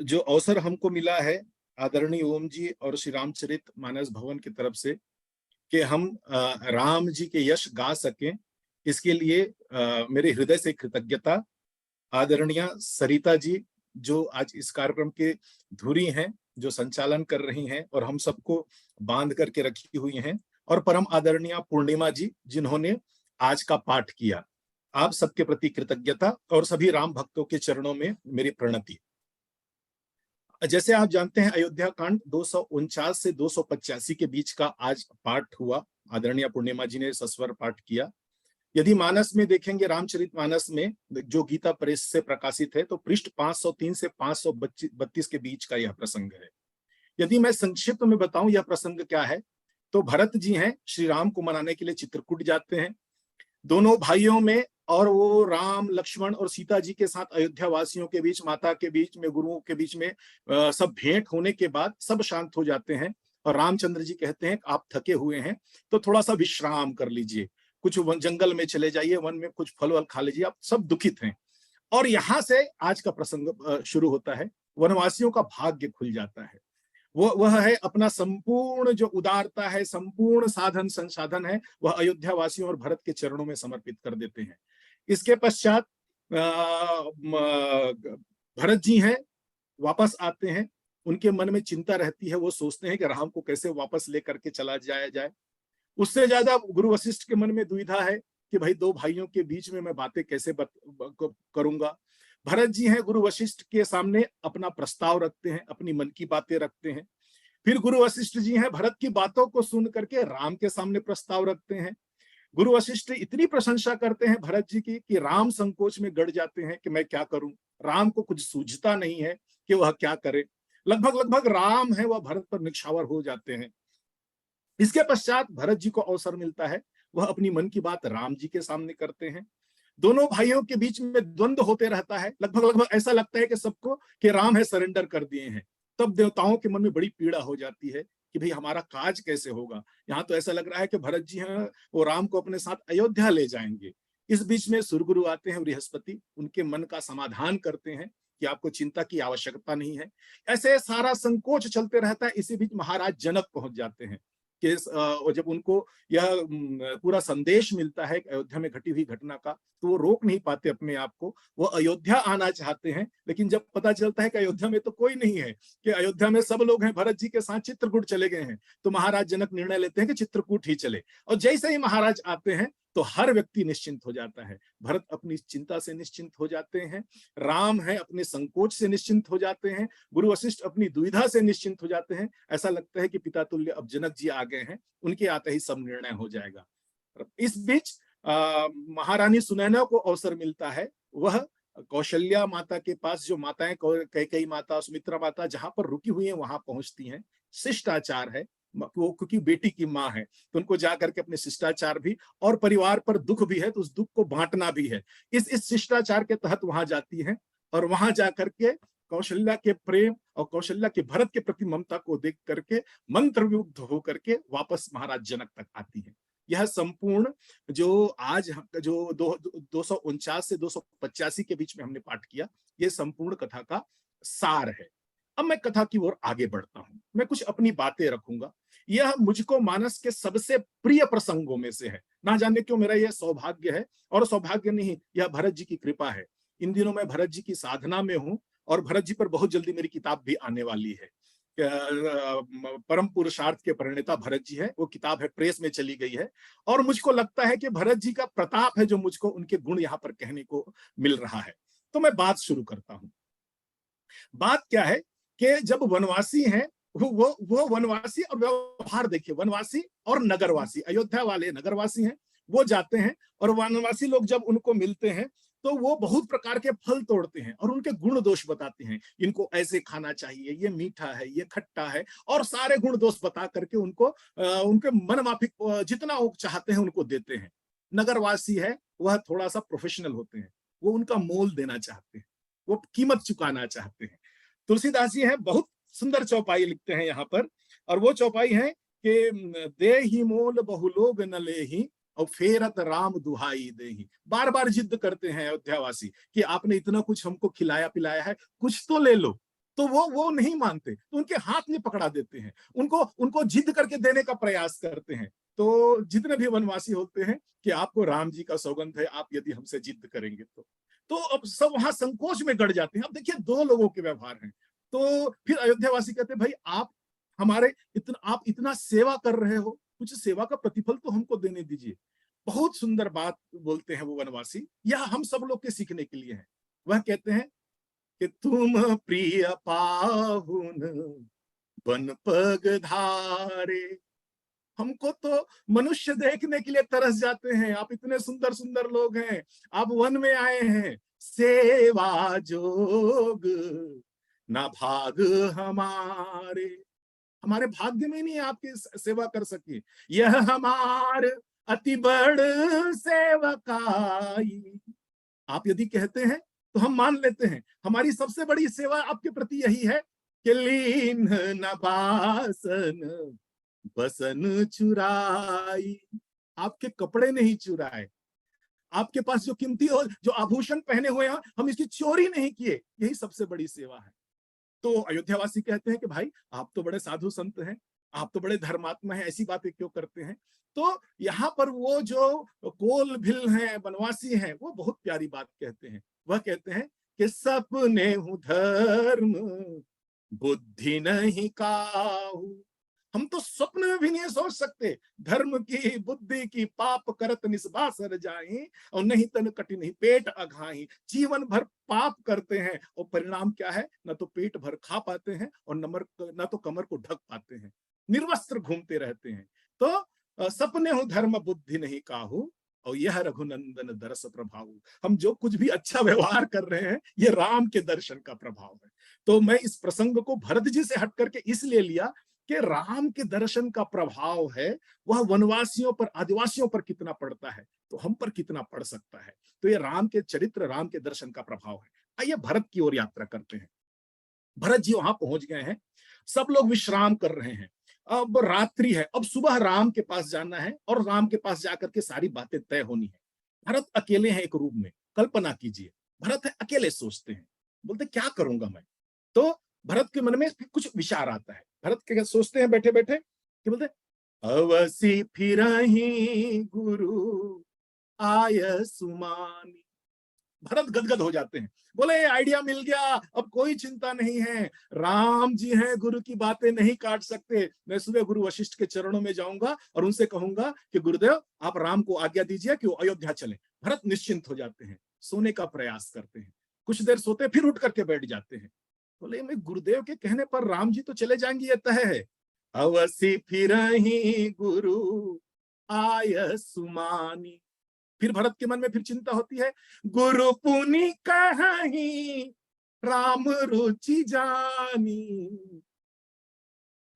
जो अवसर हमको मिला है आदरणीय ओम जी और श्री रामचरित मानस भवन की तरफ से कि हम राम जी के यश गा सकें, इसके लिए मेरे हृदय से कृतज्ञता। आदरणीय सरिता जी जो आज इस कार्यक्रम के धुरी हैं, जो संचालन कर रही हैं और हम सबको बांध करके रखी हुई हैं, और परम आदरणीय पूर्णिमा जी जिन्होंने आज का पाठ किया। आप सबके प्रति कृतज्ञता और सभी राम भक्तों के चरणों में मेरी प्रणति। जैसे आप जानते हैं अयोध्या कांड 249 से 285 के बीच का आज पाठ हुआ। आदरणीय पूर्णिमा जी ने सस्वर पाठ किया। यदि मानस में देखेंगे, रामचरित मानस में जो गीता प्रेस से प्रकाशित है, तो पृष्ठ 503 से 532 के बीच का यह प्रसंग है। यदि मैं संक्षिप्त में बताऊं यह प्रसंग क्या है, तो भरत जी हैं, श्री राम को मनाने के लिए चित्रकूट जाते हैं। दोनों भाइयों में और वो राम, लक्ष्मण और सीता जी के साथ अयोध्या वासियों के बीच, माता के बीच में, गुरुओं के बीच में सब भेंट होने के बाद सब शांत हो जाते हैं और रामचंद्र जी कहते हैं आप थके हुए हैं तो थोड़ा सा विश्राम कर लीजिए, कुछ जंगल में चले जाइए, वन में कुछ फल वल खा लीजिए, आप सब दुखित हैं। और यहां से आज का प्रसंग शुरू होता है। वनवासियों का भाग्य खुल जाता है। वह है अपना संपूर्ण जो उदारता है, संपूर्ण साधन संसाधन है, वह अयोध्या वासियों और भरत के चरणों में समर्पित कर देते हैं। इसके पश्चात भरत जी हैं, वापस आते हैं, उनके मन में चिंता रहती है, वो सोचते हैं कि राम को कैसे वापस लेकर के चला जाया जाए। उससे ज्यादा गुरु वशिष्ठ के मन में दुविधा है कि भाई दो भाइयों के बीच में मैं बातें कैसे करूंगा। भरत जी हैं, गुरु वशिष्ठ के सामने अपना प्रस्ताव रखते हैं, अपनी मन की बातें रखते हैं। फिर गुरु वशिष्ठ जी हैं, भरत की बातों को सुन करके राम के सामने प्रस्ताव रखते हैं। गुरु वशिष्ठ इतनी प्रशंसा करते हैं भरत जी की कि राम संकोच में गड़ जाते हैं कि मैं क्या करूं। राम को कुछ सूझता नहीं है कि वह क्या करे। लगभग राम है वह भरत पर निछावर हो जाते हैं। इसके पश्चात भरत जी को अवसर मिलता है, वह अपनी मन की बात राम जी के सामने करते हैं। दोनों भाइयों के बीच में द्वंद्व होते रहता है। लगभग ऐसा लगता है कि सबको कि राम है सरेंडर कर दिए हैं। तब देवताओं के मन में बड़ी पीड़ा हो जाती है कि भाई हमारा काज कैसे होगा। यहाँ तो ऐसा लग रहा है कि भरत जी हैं वो राम को अपने साथ अयोध्या ले जाएंगे। इस बीच में सुरगुरु आते हैं, बृहस्पति, उनके मन का समाधान करते हैं कि आपको चिंता की आवश्यकता नहीं है। ऐसे सारा संकोच चलते रहता है। इसी बीच महाराज जनक पहुंच जाते हैं कि जब उनको यह पूरा संदेश मिलता है अयोध्या में घटी हुई घटना का, तो वो रोक नहीं पाते अपने आप को। वो अयोध्या आना चाहते हैं, लेकिन जब पता चलता है कि अयोध्या में तो कोई नहीं है, कि अयोध्या में सब लोग हैं, भरत जी के साथ चित्रकूट चले गए हैं, तो महाराज जनक निर्णय लेते हैं कि चित्रकूट ही चले। और जैसे ही महाराज आते हैं तो हर व्यक्ति निश्चिंत हो जाता है। भरत अपनी चिंता से निश्चिंत हो जाते हैं, राम है अपने संकोच से निश्चिंत हो जाते हैं, गुरु वशिष्ठ अपनी दुविधा से निश्चिंत हो जाते हैं। ऐसा लगता है कि पिता तुल्य अब जनक जी आ गए हैं, उनके आते ही सब निर्णय हो जाएगा। इस बीच महारानी सुनैना को अवसर मिलता है, वह कौशल्या माता के पास, जो माताएं कैकेयी माता, सुमित्रा माता जहां पर रुकी हुई हैं वहां पहुंचती हैं। शिष्टाचार है वो, क्योंकि बेटी की माँ है तो उनको जाकर के अपने शिष्टाचार भी, और परिवार पर दुख भी है तो उस दुख को बांटना भी है, इस शिष्टाचार के तहत वहां जाती है। और वहां जाकर के कौशल्या के प्रेम और कौशल्या के भरत के प्रति ममता को देख करके मंत्रमुग्ध होकर के वापस महाराज जनक तक आती है। यह संपूर्ण जो आज जो 249 से 285 के बीच में हमने पाठ किया, यह संपूर्ण कथा का सार है। अब मैं कथा की ओर आगे बढ़ता हूं, मैं कुछ अपनी बातें रखूंगा। यह मुझको मानस के सबसे प्रिय प्रसंगों में से है। ना जाने क्यों मेरा यह सौभाग्य है, और सौभाग्य नहीं, यह भरत जी की कृपा है। इन दिनों मैं भरत जी की साधना में हूं और भरत जी पर बहुत जल्दी मेरी किताब भी आने वाली है। परम पुरुषार्थ के प्रणेता भरत जी है, वो किताब है, प्रेस में चली गई है। और मुझको लगता है कि भरत जी का प्रताप है जो मुझको उनके गुण यहाँ पर कहने को मिल रहा है। तो मैं बात शुरू करता हूं। बात क्या है कि जब वनवासी हैं, वो वनवासी, और व्यवहार देखिए, वनवासी और नगरवासी, अयोध्या वाले नगरवासी हैं, वो जाते हैं और वनवासी लोग जब उनको मिलते हैं तो वो बहुत प्रकार के फल तोड़ते हैं और उनके गुण दोष बताते हैं। इनको ऐसे खाना चाहिए, ये मीठा है, ये खट्टा है, और सारे गुण दोष बता करके उनको उनके मन माफिक जितना वो चाहते हैं उनको देते हैं। नगरवासी है वह थोड़ा सा प्रोफेशनल होते हैं, वो उनका मोल देना चाहते हैं, वो कीमत चुकाना चाहते हैं। तुलसीदास जी हैं, बहुत सुंदर चौपाई लिखते हैं यहाँ पर, और वो चौपाई है कि दे ही मोल बहु लोग न ले ही और फेरत राम दुहाई दे ही। बार बार जिद करते हैं अयोध्यावासी कि आपने इतना कुछ हमको खिलाया पिलाया है, कुछ तो ले लो। तो वो नहीं मानते, तो उनके हाथ में पकड़ा देते हैं, उनको जिद करके देने का प्रयास करते हैं। तो जितने भी वनवासी होते हैं कि आपको राम जी का सौगंध है, आप यदि हमसे जिद करेंगे तो अब सब वहां संकोच में गड़ जाते हैं। अब देखिए दो लोगों के व्यवहार हैं। तो फिर अयोध्यावासी कहते हैं भाई आप इतना सेवा कर रहे हो, कुछ सेवा का प्रतिफल तो हमको देने दीजिए। बहुत सुंदर बात बोलते हैं वो वनवासी, यह हम सब लोग के सीखने के लिए है। वह कहते हैं कि तुम प्रिय पाहुन वन पगधारे। हमको तो मनुष्य देखने के लिए तरस जाते हैं, आप इतने सुंदर सुंदर लोग हैं, आप वन में आए हैं, सेवा जोग ना भाग हमारे भाग्य में नहीं आपकी सेवा कर सके। यह हमार अति बड़ सेवकाई। आप यदि कहते हैं तो हम मान लेते हैं, हमारी सबसे बड़ी सेवा आपके प्रति यही है कि लीन न बासन बसन चुराई। आपके कपड़े नहीं चुराए, आपके पास जो कीमती हो, जो आभूषण पहने हुए हैं, हम इसकी चोरी नहीं किए, यही सबसे बड़ी सेवा है। तो अयोध्यावासी कहते हैं कि भाई आप तो बड़े साधु संत हैं, आप तो बड़े धर्मात्मा हैं, ऐसी बातें क्यों करते हैं। तो यहाँ पर वो जो कोल भिल हैं, वनवासी हैं, वो बहुत प्यारी बात कहते हैं। वह कहते हैं कि सपने हूं धर्म बुद्धि नहीं काहू। हम तो स्वप्न में भी नहीं सोच सकते धर्म की बुद्धि की, पाप करत निस्बासर जाए और नहीं तन कटी नहीं पेट अघाई। जीवन भर पाप करते हैं और परिणाम क्या है, न तो पेट भर खा पाते हैं और न तो कमर को ढक पाते हैं, निर्वस्त्र घूमते रहते हैं। तो सपने हो धर्म बुद्धि नहीं काहू और यह रघुनंदन दरस प्रभाव। हम जो कुछ भी अच्छा व्यवहार कर रहे हैं ये राम के दर्शन का प्रभाव है। तो मैं इस प्रसंग को भरत जी से हट करके इसलिए लिया कि राम के दर्शन का प्रभाव है वह वनवासियों पर, आदिवासियों पर कितना पड़ता है तो हम पर कितना पड़ सकता है। तो ये राम के चरित्र, राम के दर्शन का प्रभाव है। आइए भरत की ओर यात्रा करते हैं। भरत जी वहां पहुंच गए हैं, सब लोग विश्राम कर रहे हैं, अब रात्रि है, अब सुबह राम के पास जाना है और राम के पास जाकर के सारी बातें तय होनी है। भरत अकेले हैं एक रूम में, कल्पना कीजिए भरत है अकेले, सोचते हैं, बोलते क्या करूंगा मैं। तो भरत के मन में कुछ विचार आता है। भरत क्या सोचते हैं बैठे बैठे कि बोलते अवसी फिरहि गुरु आय सुमानी। भरत गदगद हो जाते हैं, बोले आइडिया मिल गया, अब कोई चिंता नहीं है, राम जी हैं, गुरु की बातें नहीं काट सकते। मैं सुबह गुरु वशिष्ठ के चरणों में जाऊंगा और उनसे कहूंगा कि गुरुदेव आप राम को आज्ञा दीजिए कि वो अयोध्या चले। भरत निश्चिंत हो जाते हैं, सोने का प्रयास करते हैं, कुछ देर सोते फिर उठ करके बैठ जाते हैं। बोले मैं गुरुदेव के कहने पर राम जी तो चले जाएंगे, ये तय है। अवसी फिरहि गुरु आय सुमानी। फिर भरत के मन में फिर चिंता होती है, गुरु पुनि कहि राम रुचि जानी।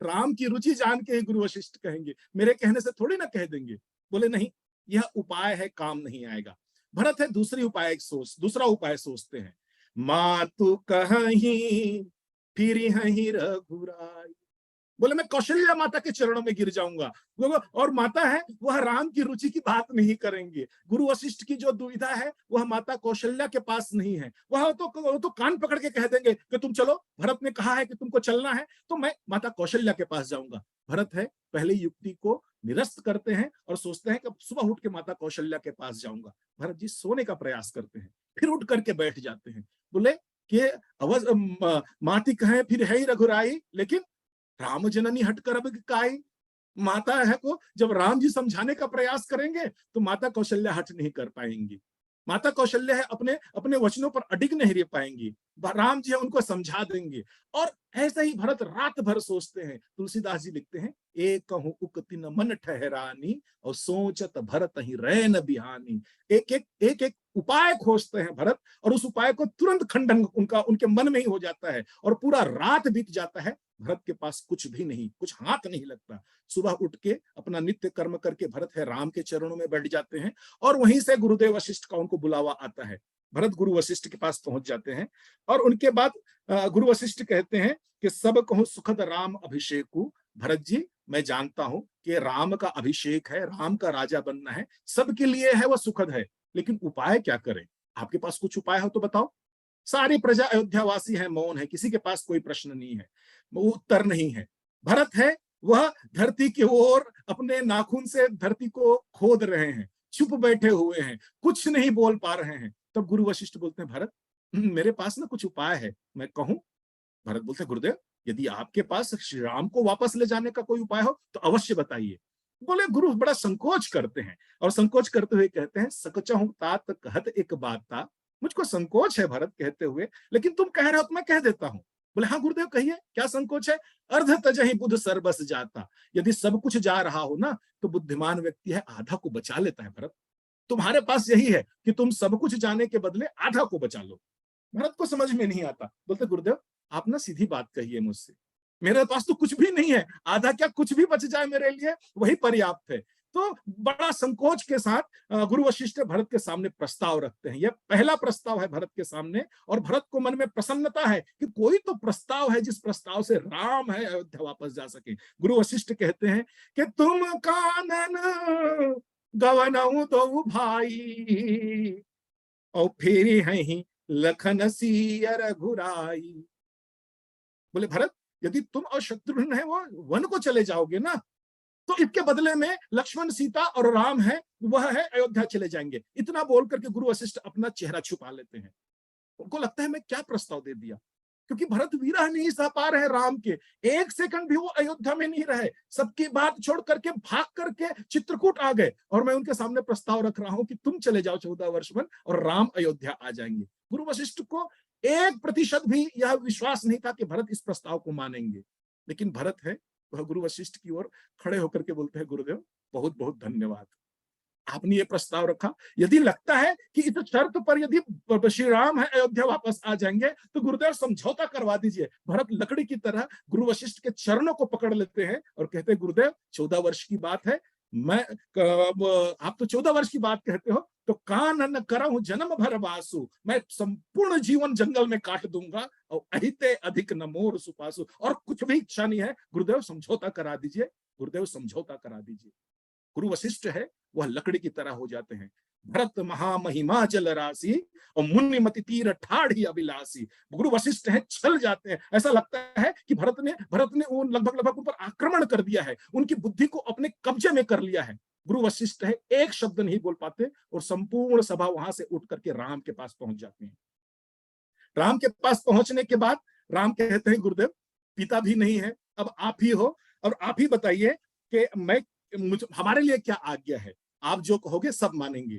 राम की रुचि जान के गुरु वशिष्ठ कहेंगे, मेरे कहने से थोड़ी ना कह देंगे। बोले नहीं, यह उपाय है, काम नहीं आएगा। भरत है दूसरा उपाय सोचते हैं। मातु कहि फिरहि रघुराई। बोले मैं कौशल्या माता के चरणों में गिर जाऊंगा, और माता है वह राम की रुचि की बात नहीं करेंगे। गुरु वशिष्ठ की जो दुविधा है वह माता कौशल्या के पास नहीं है, वह तो कान पकड़ के कह देंगे कि तुम चलो, भरत ने कहा है कि तुमको चलना है तो मैं माता कौशल्या के पास जाऊंगा। भरत है पहले युक्ति को निरस्त करते हैं और सोचते हैं कि सुबह उठ के माता कौशल्या के पास जाऊंगा। भरत जी सोने का प्रयास करते हैं, फिर उठ करके बैठ जाते हैं। बोले कि माती कहे फिर है ही रघुराई, लेकिन राम जननी हट कर अब काई। माता है को जब राम जी समझाने का प्रयास करेंगे तो माता कौशल्या हट नहीं कर पाएंगी। माता कौशल्या है अपने अपने वचनों पर अडिग नहीं रह पाएंगी, राम जी है उनको समझा देंगे। और ऐसा ही भरत रात भर सोचते हैं। तुलसीदास जी लिखते हैं, एक कहूं उक्ति न मन ठहरानी और सोचत भरत ही रैन बिहानी। एक उपाय खोजते हैं भरत, और उस उपाय को तुरंत खंडन उनके मन में ही हो जाता है और पूरा रात बीत जाता है। भरत के पास कुछ भी नहीं, कुछ हाथ नहीं लगता। सुबह उठ के अपना नित्य कर्म करके भरत है राम के चरणों में बैठ जाते हैं और वहीं से गुरुदेव वशिष्ठ का उनको बुलावा आता है। भरत गुरु वशिष्ठ के पास पहुंच जाते हैं और उनके बाद गुरु वशिष्ठ कहते हैं कि सब कहूं सुखद राम अभिषेकु। भरत जी मैं जानता हूं कि राम का अभिषेक है, राम का राजा बनना है, सबके लिए है, वह सुखद है, लेकिन उपाय क्या करें? आपके पास कुछ उपाय हो तो बताओ। सारी प्रजा अयोध्यावासी है, मौन है, किसी के पास कोई प्रश्न नहीं है, उत्तर नहीं है। भरत है वह धरती की ओर अपने नाखून से धरती को खोद रहे हैं, चुप बैठे हुए हैं, कुछ नहीं बोल पा रहे हैं। तब गुरु वशिष्ठ बोलते हैं, भरत मेरे पास ना कुछ उपाय है, मैं कहूं? भरत बोलते हैं, गुरुदेव यदि आपके पास श्री राम को वापस ले जाने का कोई उपाय हो तो अवश्य बताइए। बोले गुरु बड़ा संकोच करते हैं और संकोच करते हुए कहते हैं, सकचहु तात कहत एक बात था। मुझको संकोच है भरत कहते हुए, लेकिन तुम कह रहे हो तो मैं कह देता हूं। बोले हाँ गुरुदेव कहिए, क्या संकोच है? अर्ध तजहि बुध सर्वस जाता। यदि सब कुछ जा रहा हो ना तो बुद्धिमान व्यक्ति है आधा को बचा लेता है। भरत तुम्हारे पास यही है कि तुम सब कुछ जाने के बदले आधा को बचा लो। भरत को समझ में नहीं आता, बोलते गुरुदेव आप ना सीधी बात कहिए मुझसे, मेरे पास तो कुछ भी नहीं है, आधा क्या कुछ भी बच जाए मेरे लिए वही पर्याप्त है। तो बड़ा संकोच के साथ गुरु वशिष्ठ भरत के सामने प्रस्ताव रखते हैं। यह पहला प्रस्ताव है भरत के सामने और भरत को मन में प्रसन्नता है कि कोई तो प्रस्ताव है जिस प्रस्ताव से राम है अयोध्या वापस जा सके। गुरु वशिष्ठ कहते हैं कि तुम कानन गवनऊ दो भाई और फिर है लखन सिया रघुराई। बोले भरत यदि तुम और शत्रुघ्न है वो वन को चले जाओगे ना तो इसके बदले में लक्ष्मण सीता और राम है वह है अयोध्या चले जाएंगे। इतना बोल करके गुरु वशिष्ठ अपना चेहरा छुपा लेते हैं। उनको लगता है मैं क्या प्रस्ताव दे दिया, क्योंकि भरत विरह नहीं सह पा रहे राम के, एक सेकंड भी वो अयोध्या में नहीं रहे, सबकी बात छोड़ करके भाग करके चित्रकूट आ गए, और मैं उनके सामने प्रस्ताव रख रहा हूं कि तुम चले जाओ 14 वर्ष में और राम अयोध्या आ जाएंगे। गुरु वशिष्ठ को 1% भी यह विश्वास नहीं था कि भरत इस प्रस्ताव को मानेंगे, लेकिन भरत है वह गुरु वशिष्ठ की ओर खड़े होकर के बोलते हैं, गुरुदेव बहुत बहुत धन्यवाद, आपने ये प्रस्ताव रखा, यदि लगता है कि इस शर्त पर यदि श्री राम है अयोध्या वापस आ जाएंगे तो गुरुदेव समझौता करवा दीजिए। भरत लकड़ी की तरह गुरु वशिष्ठ के चरणों को पकड़ लेते हैं और कहते हैं, गुरुदेव 14 वर्ष की बात है, मैं आप तो 14 वर्ष की बात कहते हो, तो कान न करहूं जन्म भर वासु, मैं संपूर्ण जीवन जंगल में काट दूंगा, और अहिते अधिक न मोर सुपासु, और कुछ भी इच्छा नहीं है, गुरुदेव समझौता करा दीजिए, गुरुदेव समझौता करा दीजिए। गुरु वशिष्ठ है वह लकड़ी की तरह हो जाते हैं। भरत महामहिमा जल राशि और मुनिमति तीर ठाढ़ी अभिलाषी। गुरु वशिष्ठ हैं, छल जाते हैं, ऐसा लगता है कि भरत ने वो लगभग ऊपर आक्रमण कर दिया है, उनकी बुद्धि को अपने कब्जे में कर लिया है। गुरु वशिष्ठ है, एक शब्द नहीं बोल पाते और संपूर्ण सभा वहां से उठ करके राम के पास पहुंच जाते हैं। राम के पास पहुंचने के बाद राम कहते हैं, गुरुदेव पिता भी नहीं है, अब आप ही हो, और आप ही बताइए कि हमारे लिए क्या आज्ञा है, आप जो कहोगे सब मानेंगे।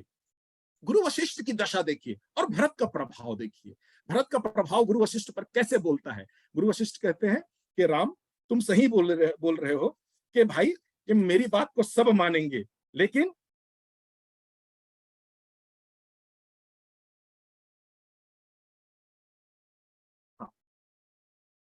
गुरु वशिष्ठ की दशा देखिए और भरत का प्रभाव देखिए, भरत का प्रभाव गुरु वशिष्ठ पर कैसे बोलता है। गुरु वशिष्ठ कहते हैं कि राम तुम सही बोल रहे हो कि भाई कि मेरी बात को सब मानेंगे, लेकिन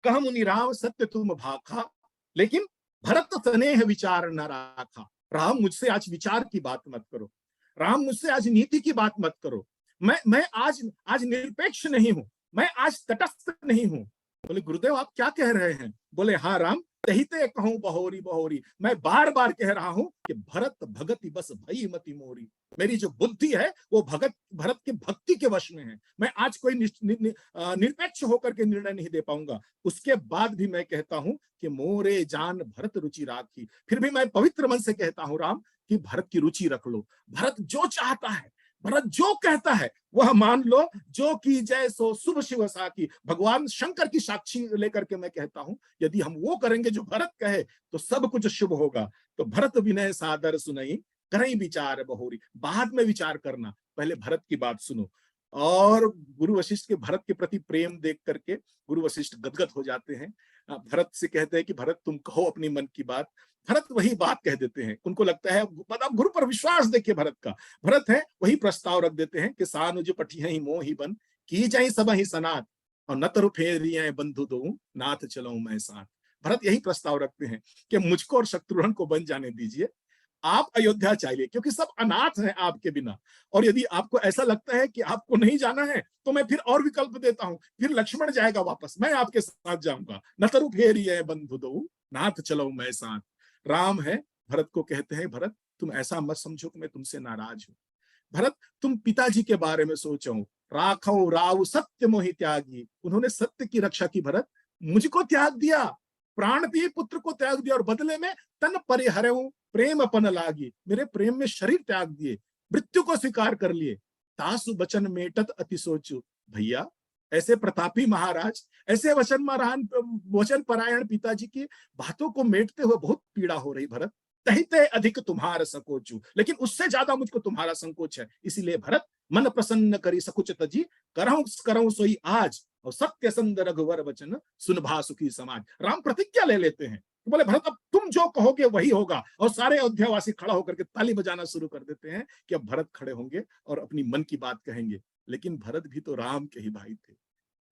कह मुनि राम सत्य तुम भाखा, लेकिन भरत स्नेह विचार न राखा। राम मुझसे आज विचार की बात मत करो, राम मुझसे आज नीति की बात मत करो, मैं आज निरपेक्ष नहीं हूं, मैं आज तटस्थ नहीं हूं। बोले गुरुदेव आप क्या कह रहे हैं? बोले हाँ राम, कहते कहूं बहोरी बहोरी, मैं बार बार कह रहा हूं कि भरत भगति बस भई मति मोरी। मेरी जो बुद्धि है वो भरत के भक्ति के वश में है, मैं आज कोई निरपेक्ष होकर के निर्णय नहीं दे पाऊंगा। उसके बाद भी मैं कहता हूं कि मोरे जान भरत रुचि राखी, फिर भी मैं पवित्र मन से कहता हूं राम कि भरत की रुचि रख लो, भरत जो चाहता है, भरत जो कहता है वह मान लो, जो की जय सो शुभ शिव साखी। भगवान शंकर की साक्षी लेकर के मैं कहता हूं, यदि हम वो करेंगे जो भरत कहे तो सब कुछ शुभ होगा। तो भरत विनय सादर सुनई, करें विचार बहोरी, बाद में विचार करना, पहले भरत की बात सुनो। और गुरु वशिष्ठ के भरत के प्रति प्रेम देख करके गुरु वशिष्ठ गदगद हो जाते हैं। भरत से कहते हैं कि भरत तुम कहो अपनी मन की बात। भरत वही बात कह देते हैं, उनको लगता है, मतलब गुरु पर विश्वास देखिए भरत का, भरत है वही प्रस्ताव रख देते हैं कि सानुज पठिया ही मोह ही बन, की जाई सब ही सनात, और न तरु फेरिया बंधु दो नाथ चलाऊं मैं साथ। भरत यही प्रस्ताव रखते हैं कि मुझको और शत्रुघ्न को बन जाने दीजिए, आप अयोध्या चाहिए, क्योंकि सब अनाथ हैं आपके बिना, और यदि आपको ऐसा लगता है कि आपको नहीं जाना है तो मैं फिर और विकल्प देता हूं, फिर लक्ष्मण जाएगा वापस, मैं आपके साथ जाऊंगा, न तरु फेरिया बंधु दो नाथ चलाऊं मैं साथ। राम है भरत को कहते हैं, भरत तुम ऐसा मत समझो कि मैं तुमसे नाराज हूं, भरत तुम पिताजी के बारे में सोचो, राखो राव सत्य मोहि त्यागी, उन्होंने सत्य की रक्षा की भरत, मुझको त्याग दिया, प्राण भी पुत्र को त्याग दिया, और बदले में तन परिहरऊं प्रेम अपन लागी, मेरे प्रेम में शरीर त्याग दिए, मृत्यु को स्वीकार कर लिए। तासु बचन मेटत अति सोचु, भैया ऐसे प्रतापी महाराज, ऐसे वचन परायण पिताजी की बातों को मेटते हुए बहुत पीड़ा हो रही भरत। कहते अधिक तुम्हारा संकोचू, लेकिन उससे ज्यादा मुझको तुम्हारा संकोच है, इसीलिए भरत मन प्रसन्न करी सकुच तजी, करहूं सोई आज, और सत्य संद रघुवर वचन सुनभा सुखी समाज। राम प्रतिज्ञा ले लेते हैं, तो बोले भरत अब तुम जो कहोगे वही होगा, और सारे अयोध्यावासी खड़ा होकर के ताली बजाना शुरू कर देते हैं कि अब भरत खड़े होंगे और अपनी मन की बात कहेंगे। लेकिन भरत भी तो राम के ही भाई थे,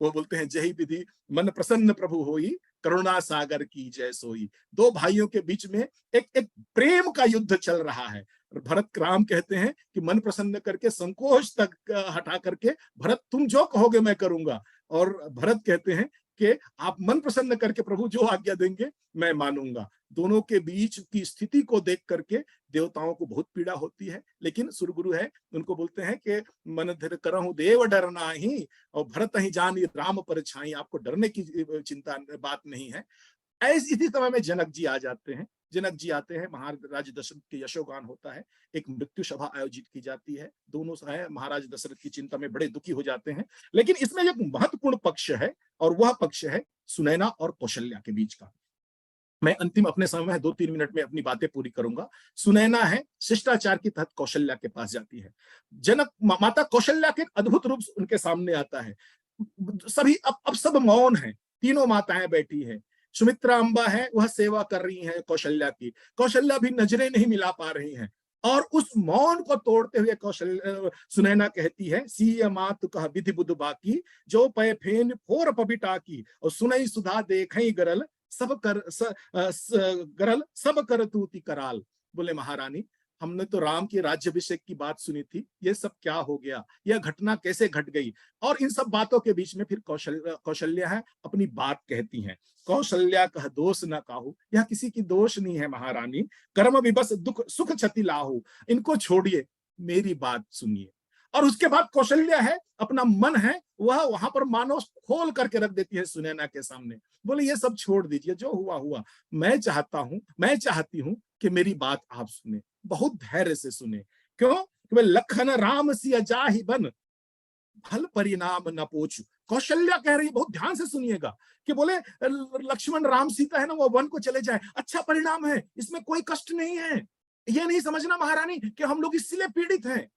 वो बोलते हैं जय विधि मन प्रसन्न प्रभु होई, करुणा सागर की जय सोई। दो भाइयों के बीच में एक प्रेम का युद्ध चल रहा है। भरत राम कहते हैं कि मन प्रसन्न करके संकोच तक हटा करके, भरत तुम जो कहोगे मैं करूंगा, और भरत कहते हैं कि आप मन प्रसन्न करके प्रभु जो आज्ञा देंगे मैं मानूंगा। दोनों के बीच की स्थिति को देख करके देवताओं को बहुत पीड़ा होती है, लेकिन सुरगुरु है उनको बोलते हैं कि मन धीर करहूं देव डरना ही, और भरत ही जानी राम पर छाई, आपको डरने की चिंता बात नहीं है। ऐसे इसी समय में जनक जी आ जाते हैं। जनक जी आते हैं, महाराज दशरथ के यशोगान होता है, एक मृत्यु सभा आयोजित की जाती है। दोनों महाराज दशरथ की चिंता में बड़े दुखी हो जाते हैं। लेकिन इसमें एक महत्वपूर्ण पक्ष है, और वह पक्ष है सुनैना और कौशल्या के बीच का। मैं अंतिम अपने समय 2-3 मिनट में अपनी बातें पूरी करूंगा। सुनैना है, शिष्टाचार के तहत कौशल्या के पास जाती है। जनक माता कौशल्या के अद्भुत रूप उनके सामने आता है। सभी अब सब मौन है, तीनों माताएं बैठी है। सुमित्रा अम्बा है, वह सेवा कर रही है कौशल्या की। कौशल्या भी नजरें नहीं मिला पा रही हैं, और उस मौन को तोड़ते हुए सुनैना कहती है, सीय मात कह विधि बुध बाकी, जो पय फेन फोर पपिटा की, और सुनई सुधा देखई गरल, सब गरल सब कर तूती कराल। बोले महारानी, हमने तो राम की राज्याभिषेक की बात सुनी थी, ये सब क्या हो गया, यह घटना कैसे घट गई। और इन सब बातों के बीच में फिर कौशल्या है, अपनी बात कहती हैं। कौशल्या कह दोष न काहू, यह किसी की दोष नहीं है महारानी। कर्म विबस दुख सुख क्षति लाहू, इनको छोड़िए, मेरी बात सुनिए। और उसके बाद कौशल्या है, अपना मन है वह वहां पर मानो खोल करके रख देती है सुनैना के सामने। बोले ये सब छोड़ दीजिए, जो हुआ हुआ। मैं चाहती हूं कि मेरी बात आप सुने, बहुत धैर्य से सुने। क्यों? कि लखन राम सिया जाहि बन, फल परिणाम न पोचू। कौशल्या कह रही है, बहुत ध्यान से सुनिएगा, कि बोले लक्ष्मण राम सीता है ना, वो वन को चले जाए, अच्छा परिणाम है, इसमें कोई कष्ट नहीं है। ये नहीं समझना महारानी कि हम लोग इसलिए पीड़ित हैं।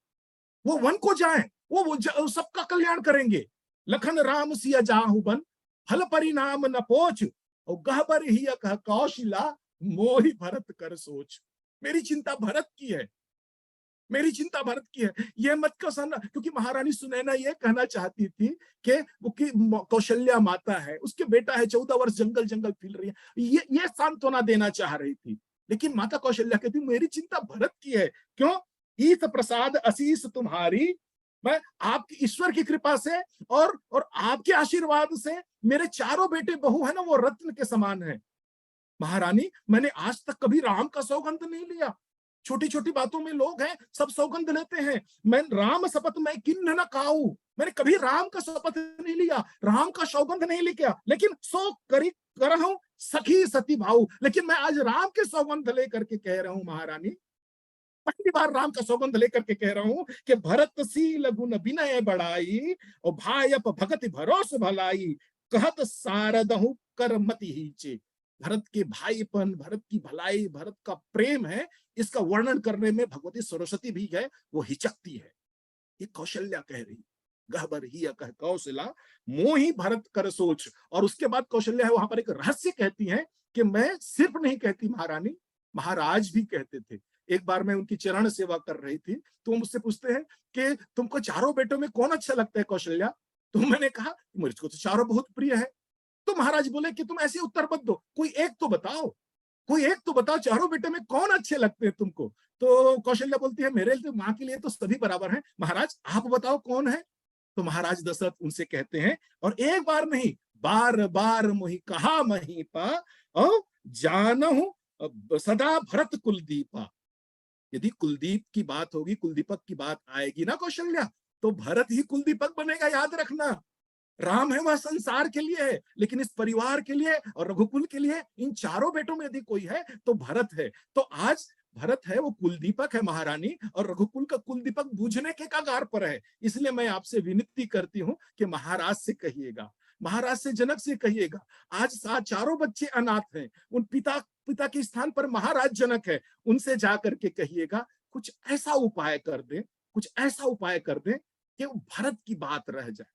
वो वन को जाएं, वो सबका कल्याण करेंगे। लखन राम सिया जाहु बन, फल परिणाम न पोच, और गहबर ही कह कौशला, मोहि भरत कर सोच। मेरी चिंता भरत की है, मेरी चिंता भरत की है, ये मत को समझना। क्योंकि महारानी सुनैना ये कहना चाहती थी कि कौशल्या माता है, उसके बेटा है, 14 वर्ष जंगल जंगल फिर रही है, ये सांत्वना देना चाह रही थी। लेकिन माता कौशल्या कहती मेरी चिंता भरत की है। क्यों? ईत प्रसाद असीस तुम्हारी, मैं आपकी ईश्वर की कृपा से और आपके आशीर्वाद से मेरे चारों बेटे बहू है ना, वो रत्न के समान है। महारानी, मैंने आज तक कभी राम का सौगंध नहीं लिया। छोटी छोटी बातों में लोग हैं, सब सौगंध लेते हैं। मैं राम शपथ मैं किन्न न खाऊं, मैंने कभी राम का शपथ नहीं लिया, राम का सौगंध नहीं लिया। लेकिन सो करी करहूं सखी सती भाऊ, लेकिन मैं आज राम के सौगंध लेकर के कह रहा हूं महारानी, पहली बार राम का सौगंध लेकर के कह रहा हूं कि भरत शील गुण विनय बढ़ाई, और भायप भगति भरोस भलाई, कहत सारदहु कर मति हीचे। भरत के भाईपन, भरत की भलाई, भरत का प्रेम है, इसका वर्णन करने में भगवती सरस्वती भी है, वो हिचकती है। ये कौशल्या कह रही, गहबर ही कह कौशला, मोहि भरत कर सोच। और उसके बाद कौशल्या है वहां पर एक रहस्य कहती है कि मैं सिर्फ नहीं कहती महारानी, महाराज भी कहते थे। एक बार मैं उनकी चरण सेवा कर रही थी, तो वो मुझसे पूछते हैं कि तुमको चारों बेटों में कौन अच्छा लगता है कौशल्या? तो मैंने कहा मुझको तो चारों बहुत प्रिय है। तो महाराज बोले कि तुम ऐसे उत्तर मत दो, कोई एक तो बताओ, कोई एक तो बताओ, चारों बेटे में कौन अच्छे लगते हैं तुमको? तो कौशल्या बोलती है मेरे लिए, माँ के लिए तो सभी बराबर हैं, महाराज आप बताओ कौन है? तो महाराज दशरथ उनसे कहते हैं, और एक बार नहीं बार बार मोहि कहा महीपा, और जानहु सदा भरत कुलदीपा। यदि कुलदीप की बात होगी, कुलदीपक की बात आएगी ना कौशल्या, तो भरत ही कुलदीपक बनेगा, याद रखना। राम है वह संसार के लिए है, लेकिन इस परिवार के लिए और रघुकुल के लिए, इन चारों बेटों में यदि कोई है तो भरत है। तो आज भरत है वो कुलदीपक है महारानी, और रघुकुल का कुलदीपक बूझने के कगार पर है। इसलिए मैं आपसे विनती करती हूँ कि महाराज से कहिएगा, महाराज से जनक से कहिएगा, आज चारों बच्चे अनाथ हैं, उन पिता के स्थान पर महाराज जनक है, उनसे जाकर के कहिएगा कुछ ऐसा उपाय कर दे, कुछ ऐसा उपाय कर दे कि वो भरत की बात रह जाए।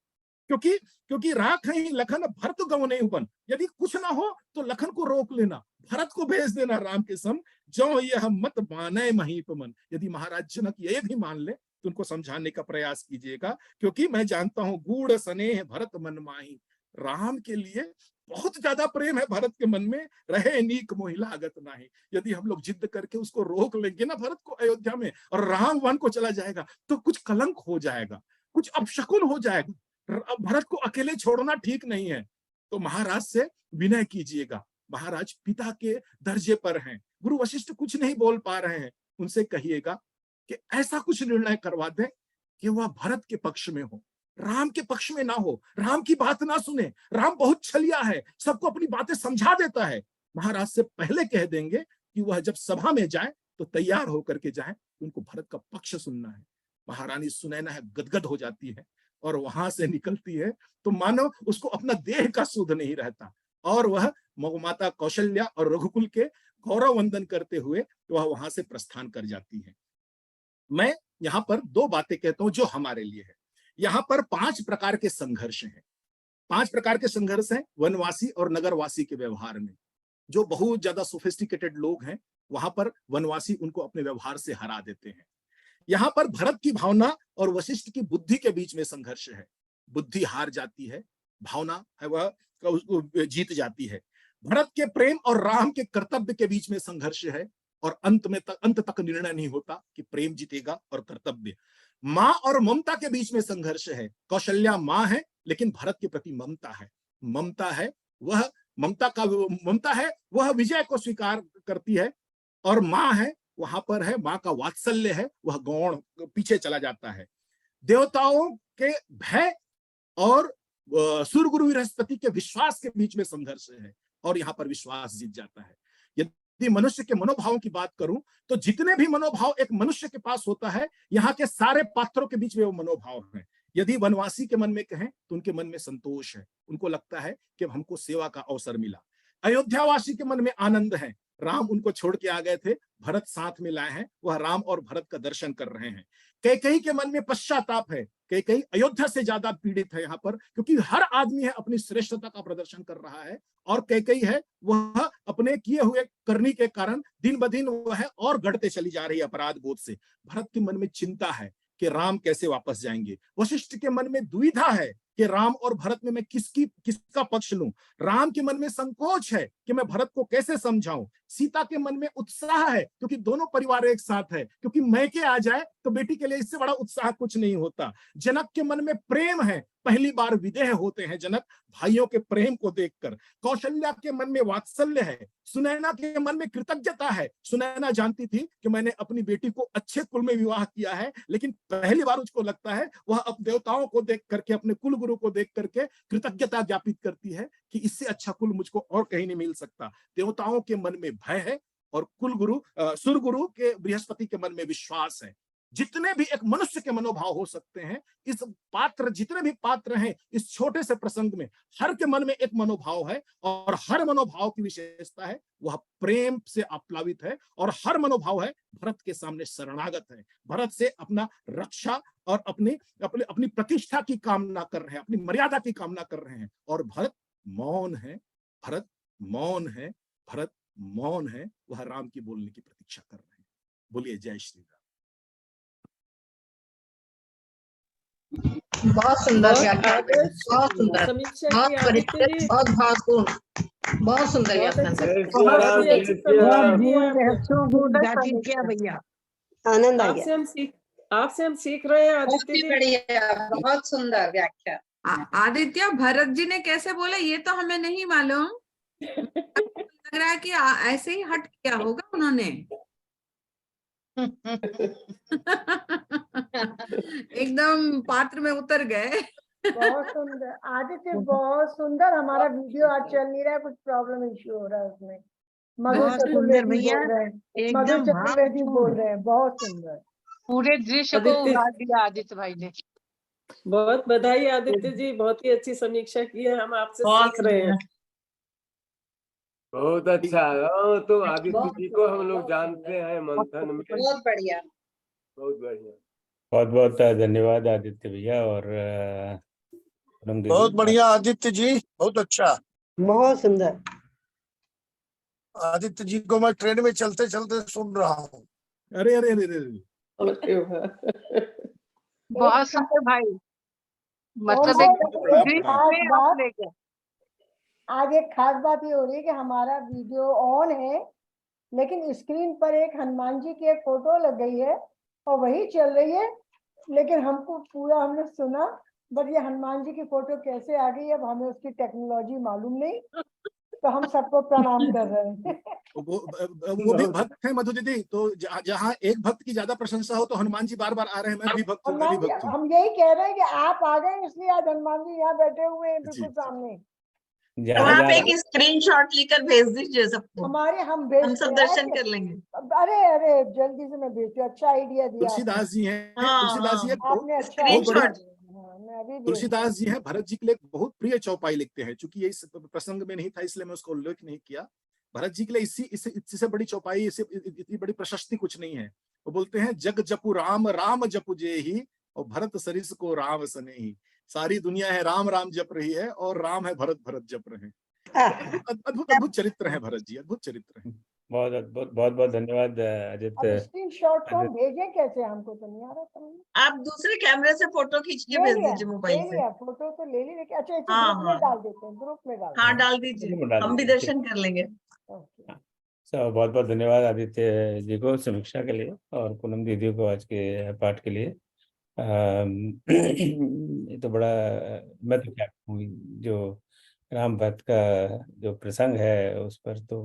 क्योंकि राख ही लखन भरत गव नहीं बन, यदि कुछ ना हो तो लखन को रोक लेना, भरत को भेज देना राम के संग, जो यह मत माने महीप मन। यदि महाराज जनक ये भी मान ले तो उनको समझाने का प्रयास कीजिएगा, क्योंकि मैं जानता हूं गूढ़ स्नेह भरत मन माही, राम के लिए बहुत ज्यादा प्रेम है भरत के मन में, रहे नीक मोहि लागत नाही। यदि हम लोग जिद करके उसको रोक लेंगे ना भरत को अयोध्या में, और राम वन को चला जाएगा, तो कुछ कलंक हो जाएगा, कुछ अपशकुन हो जाएगा। भरत को अकेले छोड़ना ठीक नहीं है। तो महाराज से विनय कीजिएगा, महाराज पिता के दर्जे पर हैं, गुरु वशिष्ठ कुछ नहीं बोल पा रहे हैं, उनसे कहिएगा कि ऐसा कुछ निर्णय करवा दें कि वह भरत के पक्ष में हो, राम के पक्ष में ना हो, राम की बात ना सुने। राम बहुत छलिया है, सबको अपनी बातें समझा देता है, महाराज से पहले कह देंगे कि वह जब सभा में जाए तो तैयार होकर के जाए, उनको भरत का पक्ष सुनना है। महारानी सुनैना है गदगद हो जाती है और वहां से निकलती है तो मानो उसको अपना देह का सुध नहीं रहता, और वह माता कौशल्या और रघुकुल के गौरव वंदन करते हुए वह वहां से प्रस्थान कर जाती है। मैं यहाँ पर दो बातें कहता हूं जो हमारे लिए है। यहाँ पर 5 प्रकार के संघर्ष हैं। 5 प्रकार के संघर्ष हैं वनवासी और नगरवासी के व्यवहार में। जो बहुत ज्यादा सोफिस्टिकेटेड लोग हैं वहां पर वनवासी उनको अपने व्यवहार से हरा देते हैं। यहाँ पर भरत की भावना और वशिष्ठ की बुद्धि के बीच में संघर्ष है। बुद्धि हार जाती है, भावना है वह जीत जाती है। भरत के प्रेम और राम के कर्तव्य के बीच में संघर्ष है और अंत तक निर्णय नहीं होता कि प्रेम जीतेगा और कर्तव्य। माँ और ममता के बीच में संघर्ष है। कौशल्या माँ है लेकिन भरत के प्रति ममता है। ममता है वह विजय को स्वीकार करती है, और माँ है वहां पर है माँ का वात्सल्य है, वह गौण पीछे चला जाता है। देवताओं के भय और सूर्यगुरु बृहस्पति के विश्वास के बीच में संघर्ष है और यहाँ पर विश्वास जीत जाता है। यदि मनुष्य के मनोभावों की बात करूं तो जितने भी मनोभाव एक मनुष्य के पास होता है, यहाँ के सारे पात्रों के बीच में वो मनोभाव है। यदि वनवासी के मन में कहें तो उनके मन में संतोष है, उनको लगता है कि हमको सेवा का अवसर मिला। अयोध्यावासी के मन में आनंद है, राम उनको छोड़ के आ गए थे, भरत साथ में लाए हैं, वह राम और भरत का दर्शन कर रहे हैं। कैकेयी के मन में पश्चाताप है, कैकेयी अयोध्या से ज्यादा पीड़ित है यहाँ पर, क्योंकि हर आदमी है अपनी श्रेष्ठता का प्रदर्शन कर रहा है, और कैकेयी है वह अपने किए हुए करनी के कारण दिन ब दिन वह है और बढ़ते चली जा रही है अपराध बोध से। भरत के मन में चिंता है कि राम कैसे वापस जाएंगे। वशिष्ठ के मन में दुविधा है कि राम और भरत में मैं किसका पक्ष लूं। राम के मन में संकोच है कि मैं भरत को कैसे समझाऊं। सीता के मन में उत्साह है क्योंकि दोनों परिवार एक साथ है, क्योंकि मैके आ जाए तो बेटी के लिए इससे बड़ा उत्साह कुछ नहीं होता। जनक के मन में प्रेम है, पहली बार विदेह होते हैं जनक भाइयों के प्रेम को देखकर। कौशल्या के मन में वात्सल्य है, सुनैना के मन में कृतज्ञता है। सुनैना जानती थी कि मैंने अपनी बेटी को अच्छे कुल में विवाह किया है, लेकिन पहली बार उसको लगता है वह अब देवताओं को देख करके, अपने कुल गुरु को देख करके कृतज्ञता ज्ञापित करती है कि इससे अच्छा कुल मुझको और कहीं नहीं मिल सकता। देवताओं के मन में भय है और कुल गुरु सूर्य गुरु के बृहस्पति के मन में विश्वास है। जितने भी एक मनुष्य के मनोभाव हो सकते हैं, इस पात्र जितने भी पात्र हैं इस छोटे से प्रसंग में, हर के मन में एक मनोभाव है और हर मनोभाव की विशेषता है वह प्रेम से आप्लावित है, और हर मनोभाव है भरत के सामने शरणागत है। भरत से अपना रक्षा और अपनी प्रतिष्ठा की कामना कर रहे हैं, अपनी मर्यादा की कामना कर रहे हैं। और भरत मौन है, भरत मौन है, भरत मौन है, वह राम की बोलने की प्रतीक्षा कर रहे हैं। बोलिए जय श्री राम। बहुत सुंदर व्याख्यान, बहुत सुंदर, बहुत परिष्कृत, बहुत भावपूर्ण, बहुत सुंदर व्याख्यान। भैया आनंद आ गया। आपसे हम सीख रहे हैं आदित्य जी। बढ़िया, बहुत सुंदर व्याख्या। आदित्य, भरत जी ने कैसे बोला ये तो हमें नहीं मालूम। लग रहा है कि ऐसे ही हट किया होगा उन्होंने। एकदम पात्र में उतर गए। बहुत सुंदर आदित्य, बहुत सुंदर। हमारा वीडियो आज चल नहीं रहा है, कुछ प्रॉब्लम इश्यू हो रहा है उसमें। मधु चतुर्वेदी बोल रहे हैं, बहुत सुंदर। पूरे दृश्य को उड़ा दिया आदित्य भाई ने। बहुत बधाई आदित्य जी, बहुत ही अच्छी समीक्षा की है, हम आपसे सीख रहे हैं। बहुत अच्छा। तो आदित्य जी को हम लोग जानते हैं मंथन में। बहुत बढ़िया, बहुत बढ़िया। बहुत बहुत धन्यवाद आदित्य भैया। और बहुत बढ़िया आदित्य जी, बहुत अच्छा, बहुत सुंदर। आदित्य जी को मैं ट्रेन में चलते चलते सुन रहा हूँ। अरे अरे अरे अरे बहुत सुंदर भाई, मतलब आज एक खास बात ये हो रही है कि हमारा वीडियो ऑन है, लेकिन स्क्रीन पर एक हनुमान जी की एक फोटो लग गई है और वही चल रही है, लेकिन हमको पूरा हमने सुना, बट ये हनुमान जी की फोटो कैसे आ गई अब हमें उसकी टेक्नोलॉजी मालूम नहीं, तो हम सबको प्रणाम कर रहे हैं। वो भी भक्त है मधु दीदी, तो जहाँ एक भक्त की ज्यादा प्रशंसा हो तो हनुमान जी बार बार आ रहे हैं। मैं भी भक्त हूँ, मैं भी भक्त हूँ। हम यही कह रहे हैं कि आप आ गए इसलिए आज हनुमान जी यहाँ बैठे हुए हैं बिल्कुल सामने। जहाँ तो आप जहाँ एक स्क्रीनशॉट लेकर भेज दीजिए सबको, हमारे हम हम भेजते सब हैं दर्शन कर लेंगे। अरे अरे जल्दी से मैं भेजती हूँ, अच्छा आइडिया दिया आपने। तुलसीदास जी हैं, हाँ तुलसीदास जी हाँ एक बहुत आपने अच्छा बहुत बड़ी स्क्रीनशॉट। हाँ, मैं अभी भेजती हूँ। तुलसीदास जी हैं, भरत जी के लिए एक बहुत प्रिय चौपाई लिखते हैं, चूंकि ये इस प्रसंग में नहीं था इसलिए मैं उसको उल्लेख नहीं किया। भरत जी के लिए इससे बड़ी चौपाई, इससे इतनी बड़ी प्रशस्ति कुछ नहीं है। वो बोलते हैं जग जपु राम राम जपु जेहि और भरत सरिस को राम सनेहि। सारी दुनिया है राम राम जप रही है और राम है भरत भरत जप रहे हैं। अद्भुत अद्भुत चरित्र है भरत जी, अद्भुत चरित्र है। बहुत बहुत धन्यवाद अब आदित्य। स्क्रीनशॉट को हम भेजें कैसे, हमको तो नहीं आ रहा समझ में। आप दूसरे कैमरे से फोटो खींच के ले भेज लिया दीजिए ले मोबाइल से। लिया, फोटो तो ले ली, लेकिन अच्छा इसे हाँ ग्रुप में हाँ डाल देते हैं, ग्रुप में डाल हाँ देते डाल दीजिए, डाल हम भी दीजिए, दर्शन कर लेंगे। हैं। ओके। सब बहुत बहुत धन्यवाद आदित्य जी को समीक्षा के लिए और पूनम दीदी को आज के पाठ के लिए। ये तो बड़ा, मैं तो क्या कहूँ, जो राम भक्त का जो प्रसंग है उस पर तो